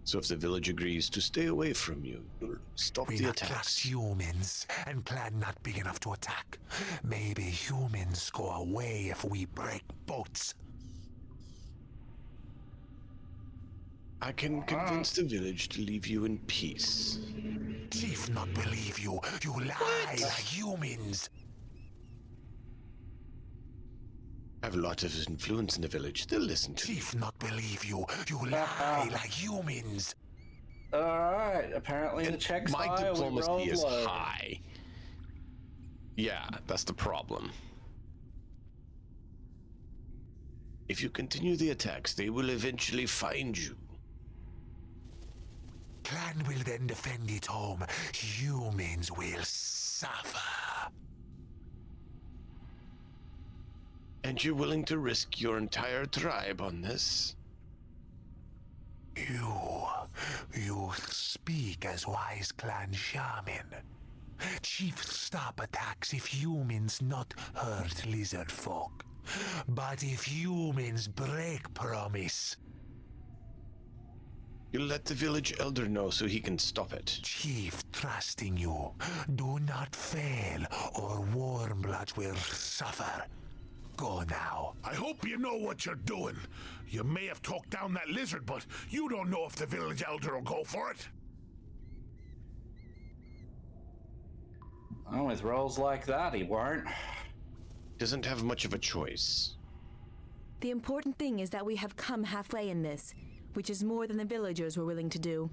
H: So if the village agrees to stay away from you, you'll stop
F: We
H: the
F: not
H: attacks.
F: trust humans, and clan not big enough to attack. Maybe humans go away if we break boats.
H: I can convince the village to leave you in peace.
F: Chief not believe you. You lie like humans.
H: I have a lot of influence in the village. They'll listen to
F: Chief not believe you. You lie like humans.
B: Alright, apparently the check's
H: my
B: high.
H: diplomacy is high. Yeah, that's the problem. If you continue the attacks, they will eventually find you.
F: Clan will then defend its home. Humans will suffer.
H: And you're willing to risk your entire tribe on this?
F: You speak as wise clan shaman. Chief stop attacks if humans not hurt lizard folk. But if humans break promise...
H: You'll let the village elder know so he can stop it.
F: Chief, trusting you. Do not fail, or Warmbloods will suffer. Go now.
M: I hope you know what you're doing. You may have talked down that lizard, but you don't know if the village elder will go for it.
B: Well, with rolls like that, he won't.
H: Doesn't have much of a choice.
L: The important thing is that we have come halfway in this, which is more than the villagers were willing to do.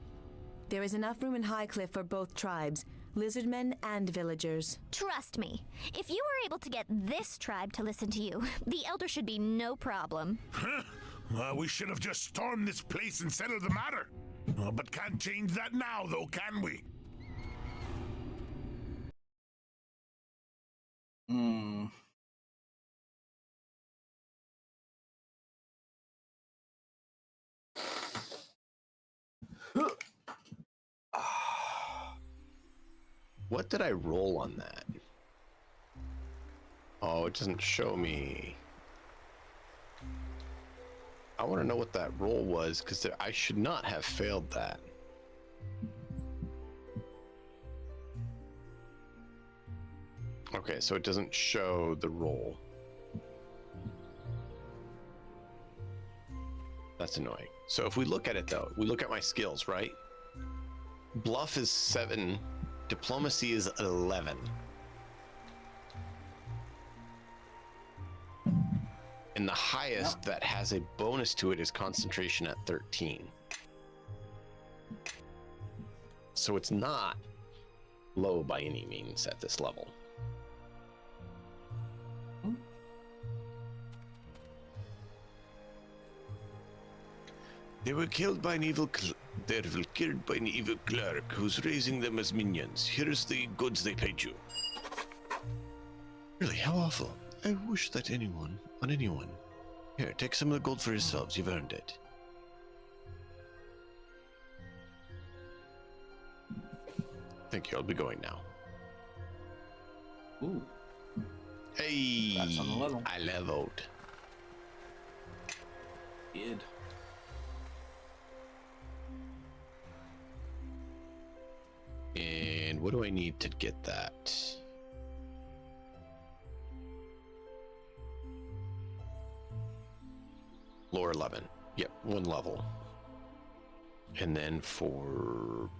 L: There is enough room in Highcliff for both tribes, lizardmen and villagers.
E: Trust me, if you were able to get this tribe to listen to you, the elder should be no problem.
M: Huh? Well, we should have just stormed this place and settled the matter. But can't change that now, though, can we?
H: What did I roll on that? Oh, it doesn't show me. I want to know what that roll was, because I should not have failed that. Okay, so it doesn't show the roll. That's annoying. So if we look at it though, we look at my skills, right? Bluff is 7, diplomacy is 11. And the highest that has a bonus to it is concentration at 13. So it's not low by any means at this level. They were killed by an evil clerk who's raising them as minions. Here's the goods they paid you. Really, how awful. I wish that anyone. Here, take some of the gold for yourselves. You've earned it. Thank you. I'll be going now.
B: Ooh.
H: Hey,
B: that's on the level.
H: I leveled.
B: Good.
H: And what do I need to get that? Lore 11. Yep, 1 level. And then for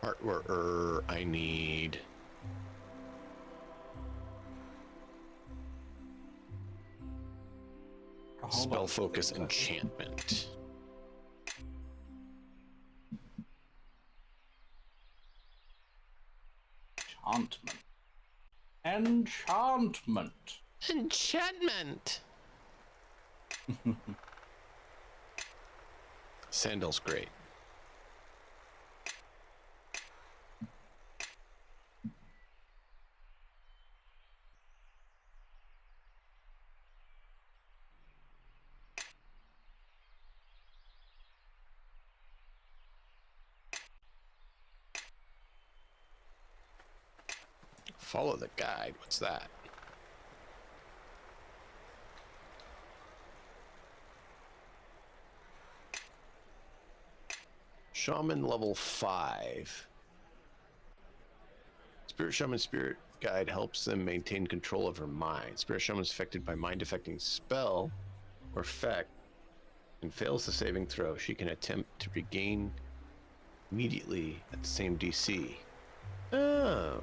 H: hardware, I need spell focus enchantment. Enchantment. Sandal's great. Follow the guide. What's that? Shaman level 5. Spirit Shaman Spirit Guide helps them maintain control of her mind. Spirit Shaman is affected by mind-affecting spell or effect and fails the saving throw. She can attempt to regain immediately at the same DC. Oh.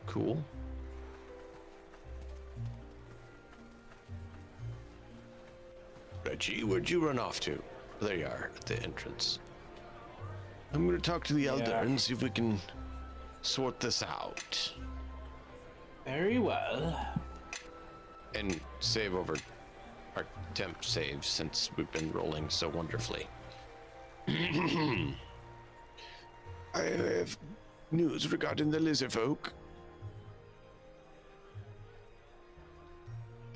H: Cool. Reggie, where'd you run off to? There you are, at the entrance. I'm going to talk to the elder and see if we can sort this out.
B: Very well.
H: And save over our temp saves since we've been rolling so wonderfully. I have news regarding the lizard folk.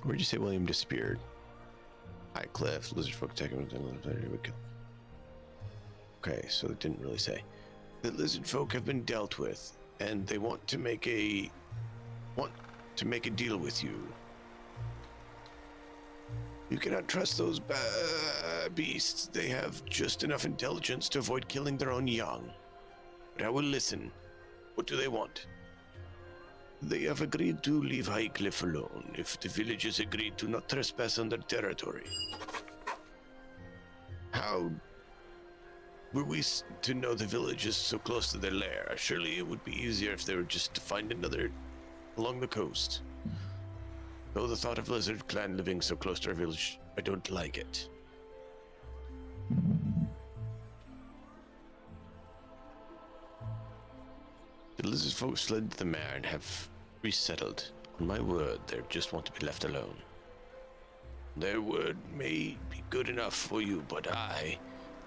H: Where'd you say William disappeared? High cliff, lizard folk attacking. Okay, so it didn't really say. The lizard folk have been dealt with, and they want to make a deal with you. You cannot trust those beasts. They have just enough intelligence to avoid killing their own young. But I will listen. What do they want? They have agreed to leave Highcliff alone if the villagers agreed to not trespass on their territory. How were we to know the village is so close to their lair? Surely it would be easier if they were just to find another along the coast. Though the thought of Lizard Clan living so close to our village, I don't like it. The lizard folks fled the mare and have resettled. On my word, they just want to be left alone. Their word may be good enough for you, but I,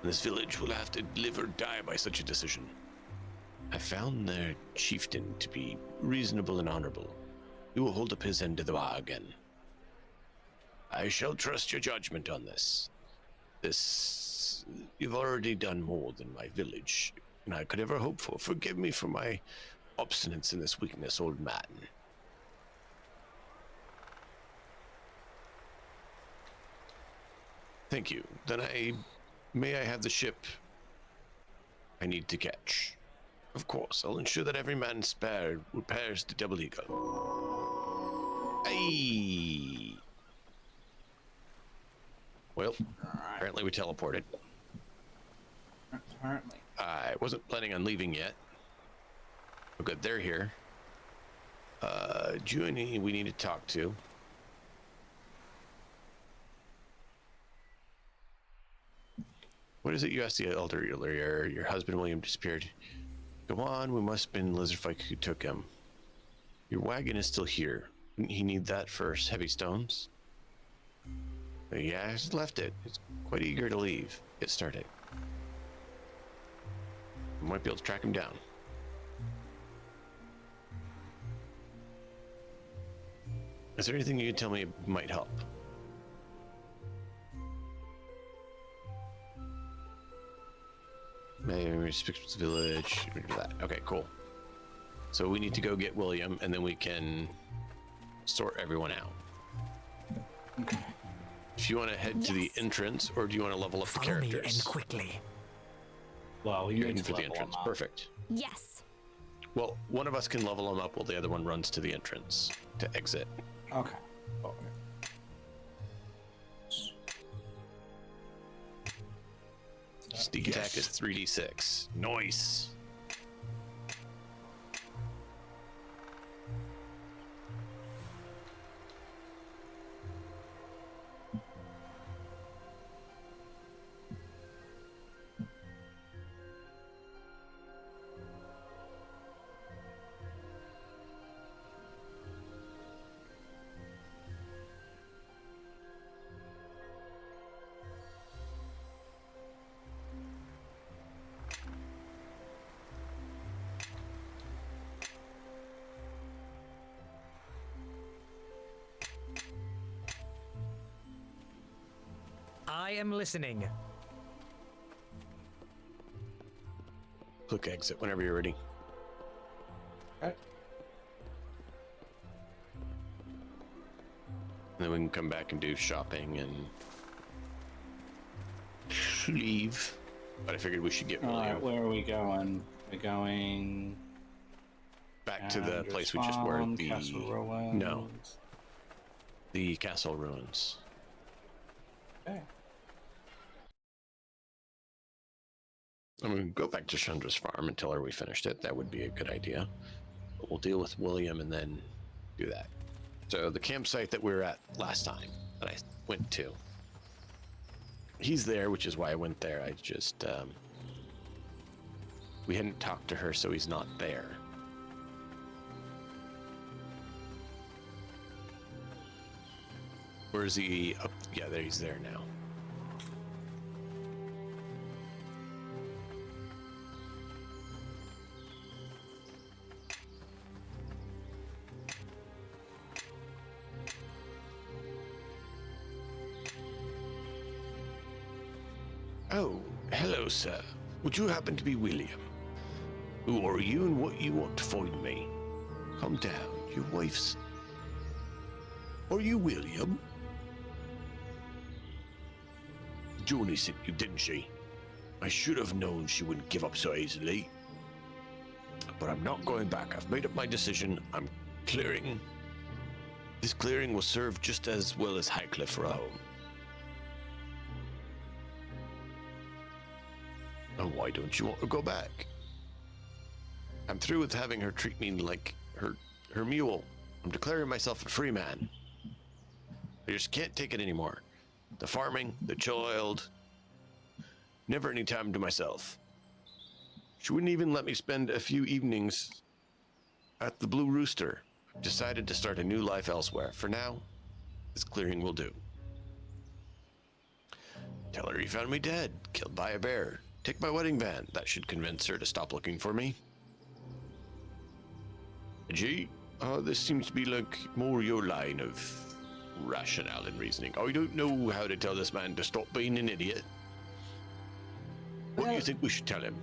H: and this village, will have to live or die by such a decision. I found their chieftain to be reasonable and honorable. He will hold up his end of the bargain. I shall trust your judgment on this. You've already done more than my village and I could ever hope for. Forgive me for my obstinance in this weakness, old man. Thank you. Then may I have the ship I need to catch? Of course, I'll ensure that every man spared repairs the Double Eagle. Hey! Well, apparently we teleported.
B: Apparently.
H: I wasn't planning on leaving yet. Oh, good, they're here. Junie, we need to talk to. What is it you asked the elder earlier? Your husband William disappeared. Go on, we must have been lizardfolk who took him. Your wagon is still here. Wouldn't he need that for heavy stones? Yeah, I just left it. It's quite eager to leave. Get started. We might be able to track him down. Is there anything you can tell me might help? Maybe we speak to the village. We do that. Okay, cool. So we need to go get William, and then we can sort everyone out.
B: Okay.
H: If you want to head to the entrance, or do you want to level up the characters?
G: Me and quickly.
B: Well,
H: you're heading for the entrance. Perfect.
E: Yes.
H: Well, one of us can level them up while the other one runs to the entrance to exit.
B: Okay.
H: Sneak attack is 3d6. Nice.
G: I am listening.
H: Click exit whenever you're ready.
B: Okay.
H: And then we can come back and do shopping and leave. But I figured we should get William.
B: Alright, where are we going? We're going
H: back to the place we just were. The
B: Castle Ruins.
H: No. The castle ruins.
B: Okay.
H: I'm going to go back to Chandra's farm and tell her we finished it. That would be a good idea. But we'll deal with William and then do that. So the campsite that we were at last time that I went to. He's there, which is why I went there. I just, we hadn't talked to her, so he's not there. Where is he? Up? Yeah, there he's there now. Oh, hello, sir. Would you happen to be William? Who are you and what you want to find me? Calm down. Your wife's... Are you William?
A: Joni sent you, didn't she? I should have known she wouldn't give up so easily. But I'm not going back. I've made up my decision. I'm clearing. This clearing will serve just as well as Highcliffe for a home. And why don't you want to go back? I'm through with having her treat me like her mule. I'm declaring myself a free man. I just can't take it anymore. The farming, the child, never any time to myself. She wouldn't even let me spend a few evenings at the Blue Rooster. I've decided to start a new life elsewhere. For now, this clearing will do. Tell her you found me dead, killed by a bear. Take my wedding band. That should convince her to stop looking for me. Gee, this seems to be like more your line of rationale and reasoning. I don't know how to tell this man to stop being an idiot. What do you think we should tell him?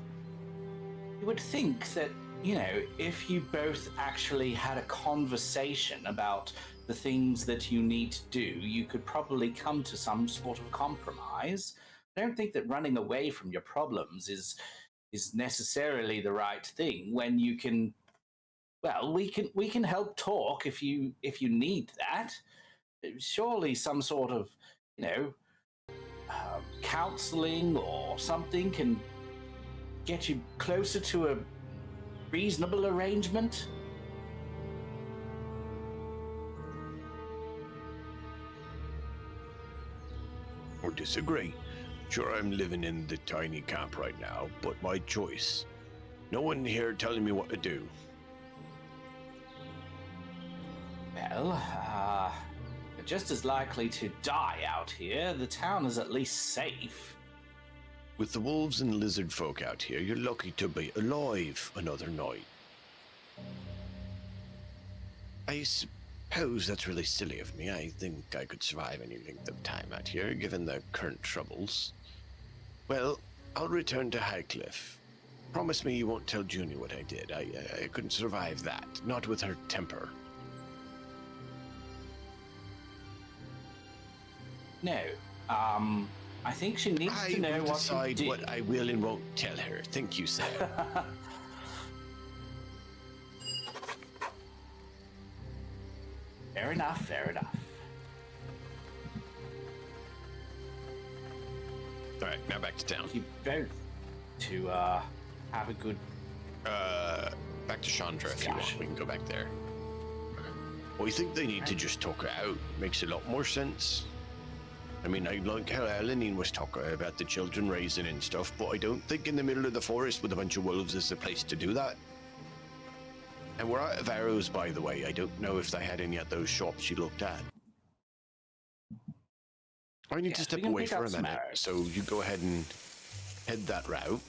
B: You would think that, you know, if you both actually had a conversation about the things that you need to do, you could probably come to some sort of compromise. I don't think that running away from your problems is necessarily the right thing when you can. Well, we can help talk if you need that. Surely some sort of, you know, counseling or something can get you closer to a reasonable arrangement.
A: Or disagree. Sure, I'm living in the tiny camp right now, but my choice. No one here telling me what to do.
B: Well, you're just as likely to die out here. The town is at least safe.
A: With the wolves and lizard folk out here, you're lucky to be alive another night. I suppose that's really silly of me. I think I could survive any length of time out here, given the current troubles. Well, I'll return to Highcliffe. Promise me you won't tell Junie what I did. I couldn't survive that, not with her temper.
B: No, I think she needs to know what to
A: decide
B: do.
A: what I will and won't tell her. Thank you, sir.
B: Fair enough, fair enough.
A: All right, now back to town.
B: You both to have a good.
A: Back to Chandra if you want. We can go back there. Well, I think they need to just talk it out. Makes a lot more sense. I mean, I like how Eleanine was talking about the children raising and stuff, but I don't think in the middle of the forest with a bunch of wolves is the place to do that. And we're out of arrows, by the way. I don't know if they had any at those shops you looked at. I need to step away for a minute, so you go ahead and head that route.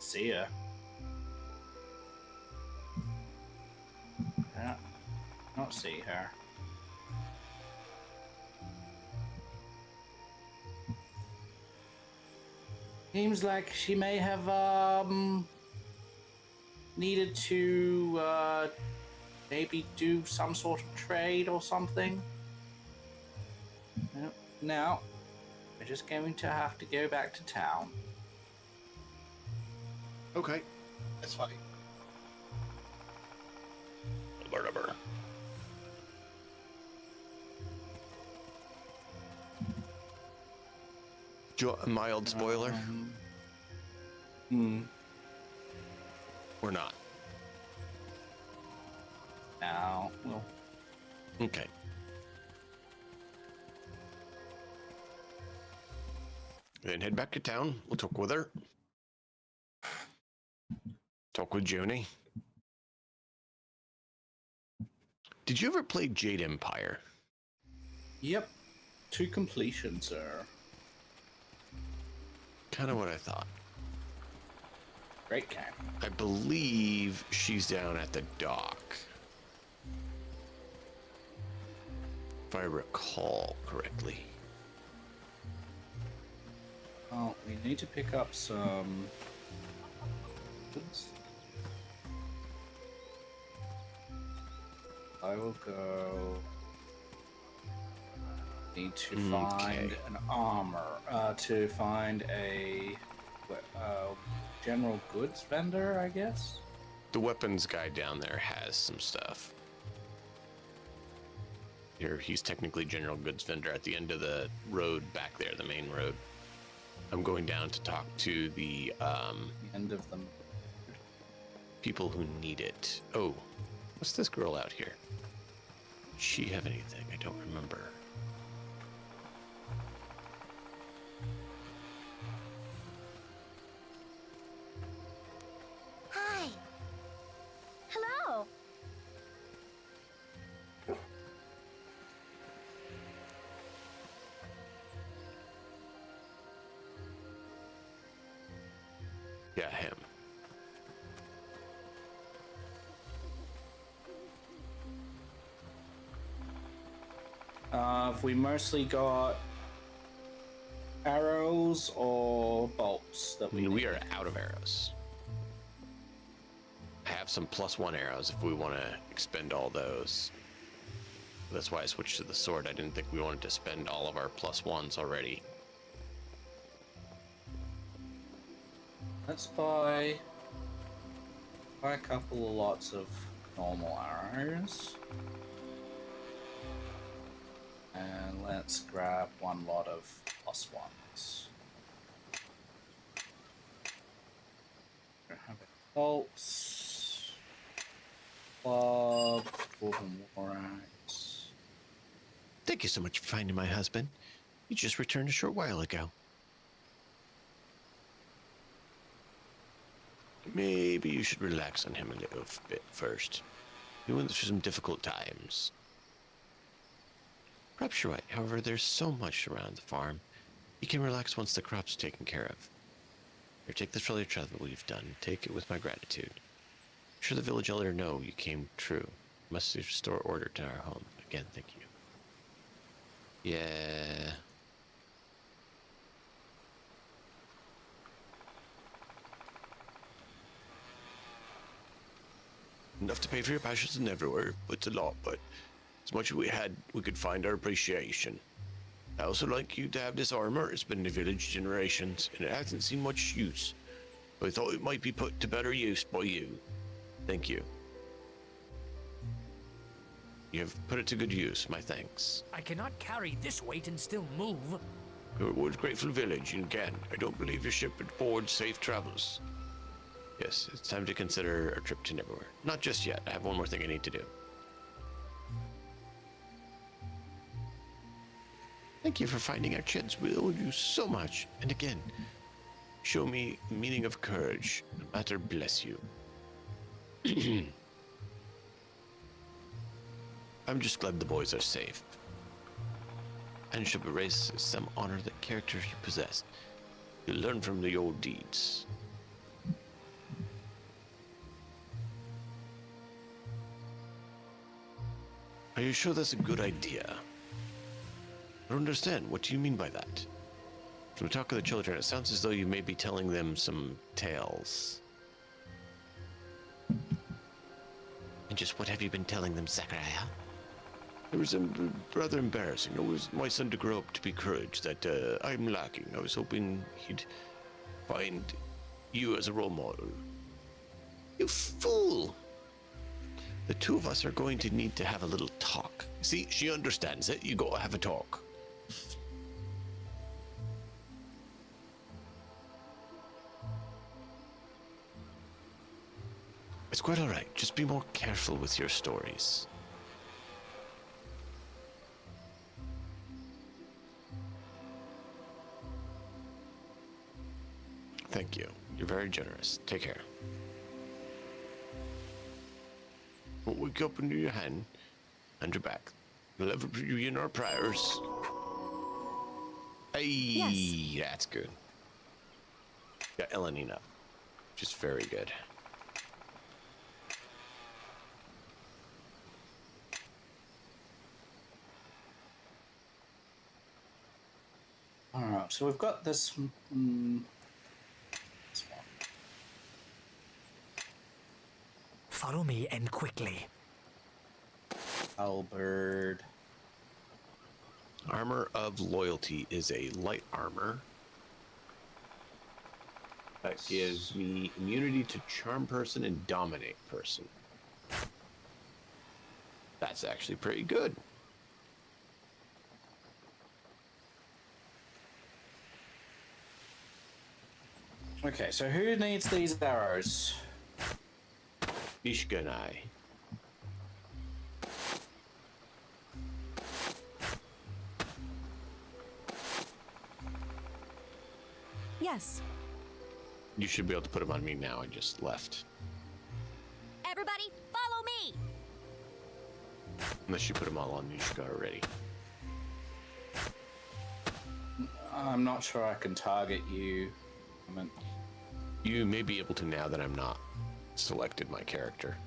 B: See ya. Yeah, not see her. Seems like she may have needed to maybe do some sort of trade or something. Yep. Now we're just going to have to go back to town.
A: Okay, that's fine. Whatever. Do you want a mild spoiler? Or not?
B: No. Well.
A: Okay. Then head back to town. We'll talk with her. Talk with Junie. Did you ever play Jade Empire?
B: Yep. To completion, sir.
A: Kind of what I thought.
B: Great game.
H: I believe she's down at the dock. If I recall correctly.
B: Well, we need to pick up some goods. I will go. Need to find an armor. To find a general goods vendor, I guess.
H: The weapons guy down there has some stuff. Here, he's technically general goods vendor at the end of the road back there, the main road. I'm going down to talk to the
B: end of them.
H: People who need it. Oh, what's this girl out here? Does she have anything? I don't remember.
E: Hi. Hello.
H: Yeah, him.
B: Have we mostly got arrows or bolts that
H: we are out of arrows. I have some +1 arrows if we want to expend all those. That's why I switched to the sword. I didn't think we wanted to spend all of our +1s already.
B: Let's buy a couple of lots of normal arrows. And let's grab one lot of +1s. Bolts, club, golden war axe.
H: Thank you so much for finding my husband. He just returned a short while ago. Maybe you should relax on him a little bit first. He went through some difficult times. Perhaps you're right. However, there's so much around the farm. You can relax once the crop's taken care of. Here, take this for all your travel you've done. Take it with my gratitude. I'm sure the village elder know you came true. Must restore order to our home. Again, thank you. Yeah. Enough to pay for your passions and everywhere, but it's a lot, but as much as we had, we could find our appreciation. I also like you to have this armor. It's been in the village generations, and it hasn't seen much use. But I thought it might be put to better use by you. Thank you. You have put it to good use, my thanks.
G: I cannot carry this weight and still move.
H: You're a wood grateful village, and again, I don't believe your ship aboard safe travels. Yes, it's time to consider a trip to Neverwinter. Not just yet. I have one more thing I need to do. Thank you for finding our chins. We owe you so much. And again, show me the meaning of courage. No matter bless you. I'm just glad the boys are safe. And should erase some honor the character you possess. You learn from the old deeds. Are you sure that's a good idea? I don't understand. What do you mean by that? From the talk of the children, it sounds as though you may be telling them some tales. And just what have you been telling them, Zachariah? It was rather embarrassing. It was my son to grow up to be courage that I'm lacking. I was hoping he'd find you as a role model. You fool! The two of us are going to need to have a little talk. See, she understands it. You gotta have a talk. It's quite all right. Just be more careful with your stories. Thank you. You're very generous. Take care. We'll wake up into your hand and your back. We'll ever put you in our prayers. Hey,
L: Yes.
H: that's good. Got Elenina.
A: which is very good.
B: All right, so we've got this. This one.
G: Follow me and quickly.
B: Halberd.
A: Armor of Loyalty is a light armor that gives me immunity to charm person and dominate person. That's actually pretty good.
B: Okay, so who needs these arrows?
A: Ishka and I.
L: Yes.
A: You should be able to put them on me now. I just left.
E: Everybody, follow me!
A: Unless you put them all on Ishka already.
B: I'm not sure I can target you.
A: You may be able to now that I'm not selected my character.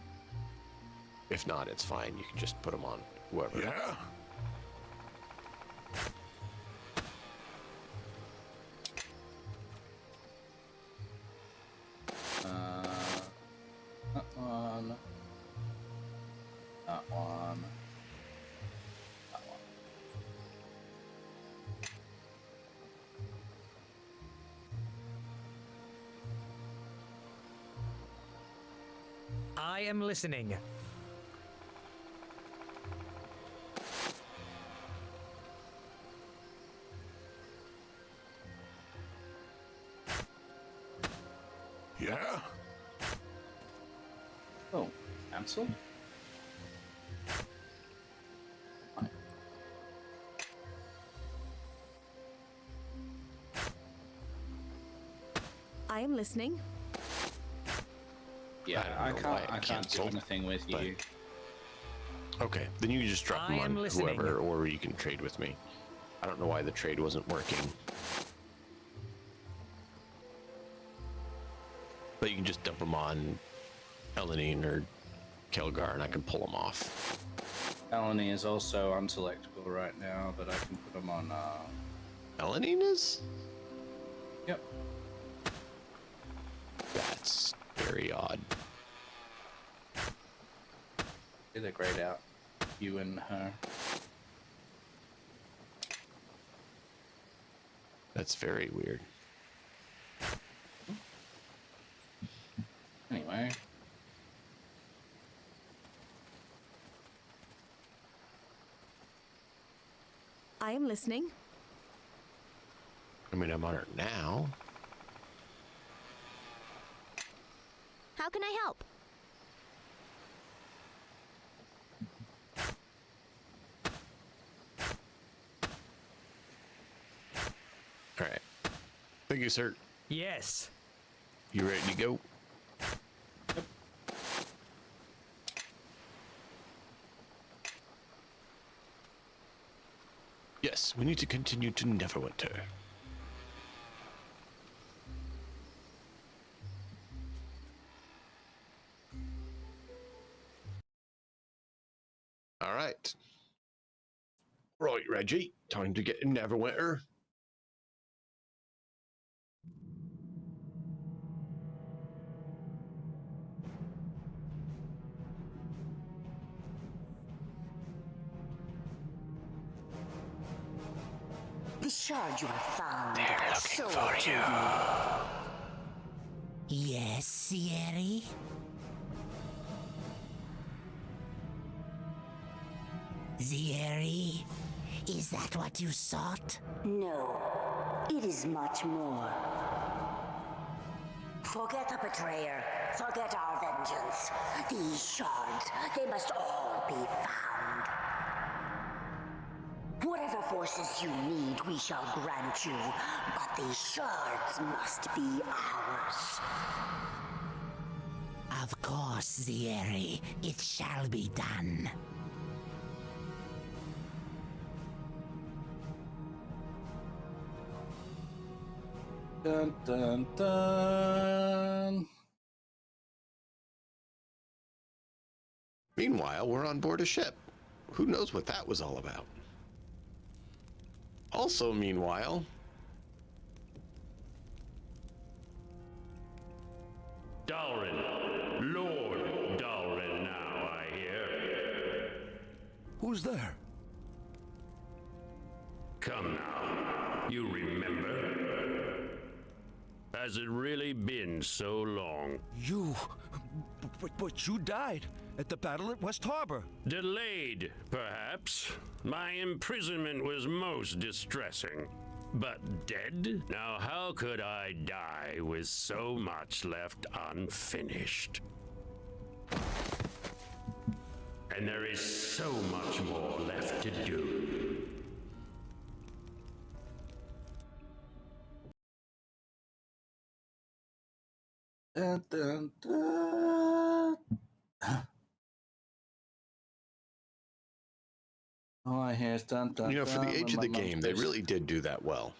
A: If not, it's fine. You can just put them on whoever.
M: Yeah.
B: That one. That one. That one.
G: I am listening.
M: Yeah.
B: Oh, cancel.
L: I am listening.
B: Yeah, I
A: don't know why
B: can't do
A: canceled,
B: anything with
A: but-
B: you.
A: Okay, then you can just drop
G: I
A: them
G: am
A: on
G: listening.
A: whoever, or you can trade with me. I don't know why the trade wasn't working. But you can just dump them on Elenine or Kelgar, and I can pull them off.
B: Eleni is also unselectable right now, but I can put them on.
A: Elenine is?
B: Yep.
A: That's very odd.
B: Did a grayed out. You and her.
A: That's very weird.
B: Anyway.
L: I am listening.
A: I mean, I'm on her now.
E: How can I help?
A: All right. Thank you, sir.
G: Yes.
A: You ready to go? Yes, we need to continue to Neverwinter. All right. Right, Reggie. Time to get in Neverwinter.
P: The shard you have found.
F: They're looking
P: Show
F: for
P: it to
F: you.
P: me.
F: Yes, Sgàil? Sgàil? Is that what you sought?
P: No, it is much more. Forget the betrayer. Forget our vengeance. These shards, they must all be found. Whatever forces you need, we shall grant you, but these shards must be ours.
F: Of course, Sgàil. It shall be done.
B: Dun dun dun.
H: Meanwhile, we're on board a ship. Who knows what that was all about? Also, meanwhile...
A: Dalrin. Lord Dalrin now, I hear.
F: Who's there?
A: Come now. You remember? Has it really been so long?
F: You... But you died at the battle at West Harbor.
A: Delayed, perhaps. My imprisonment was most distressing. But dead? Now how could I die with so much left unfinished? And there is so much more left to do.
B: Dun, dun, dun. All I hear is dun dun.
H: You know, for the
B: dun,
H: age of the
B: when my
H: game,
B: mum
H: they
B: says-
H: really did do that well.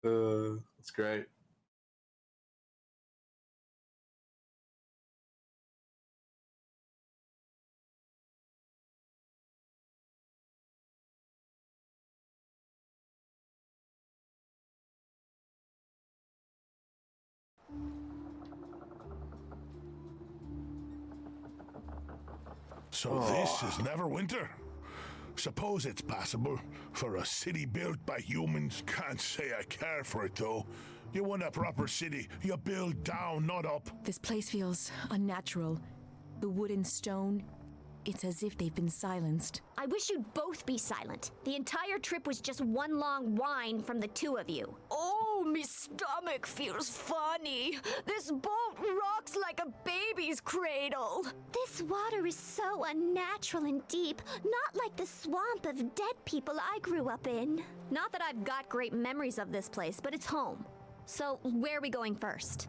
B: It's great.
M: So this is Neverwinter? Suppose it's possible for a city built by humans. Can't say I care for it, though. You want a proper city, you build down, not up.
L: This place feels unnatural. The wood and stone, it's as if they've been silenced.
E: I wish you'd both be silent. The entire trip was just one long whine from the two of you.
Q: Oh, me stomach feels funny. This boat rocks like a baby's cradle.
E: This water is so unnatural and deep, not like the swamp of dead people I grew up in. Not that I've got great memories of this place, but it's home. So, where are we going first?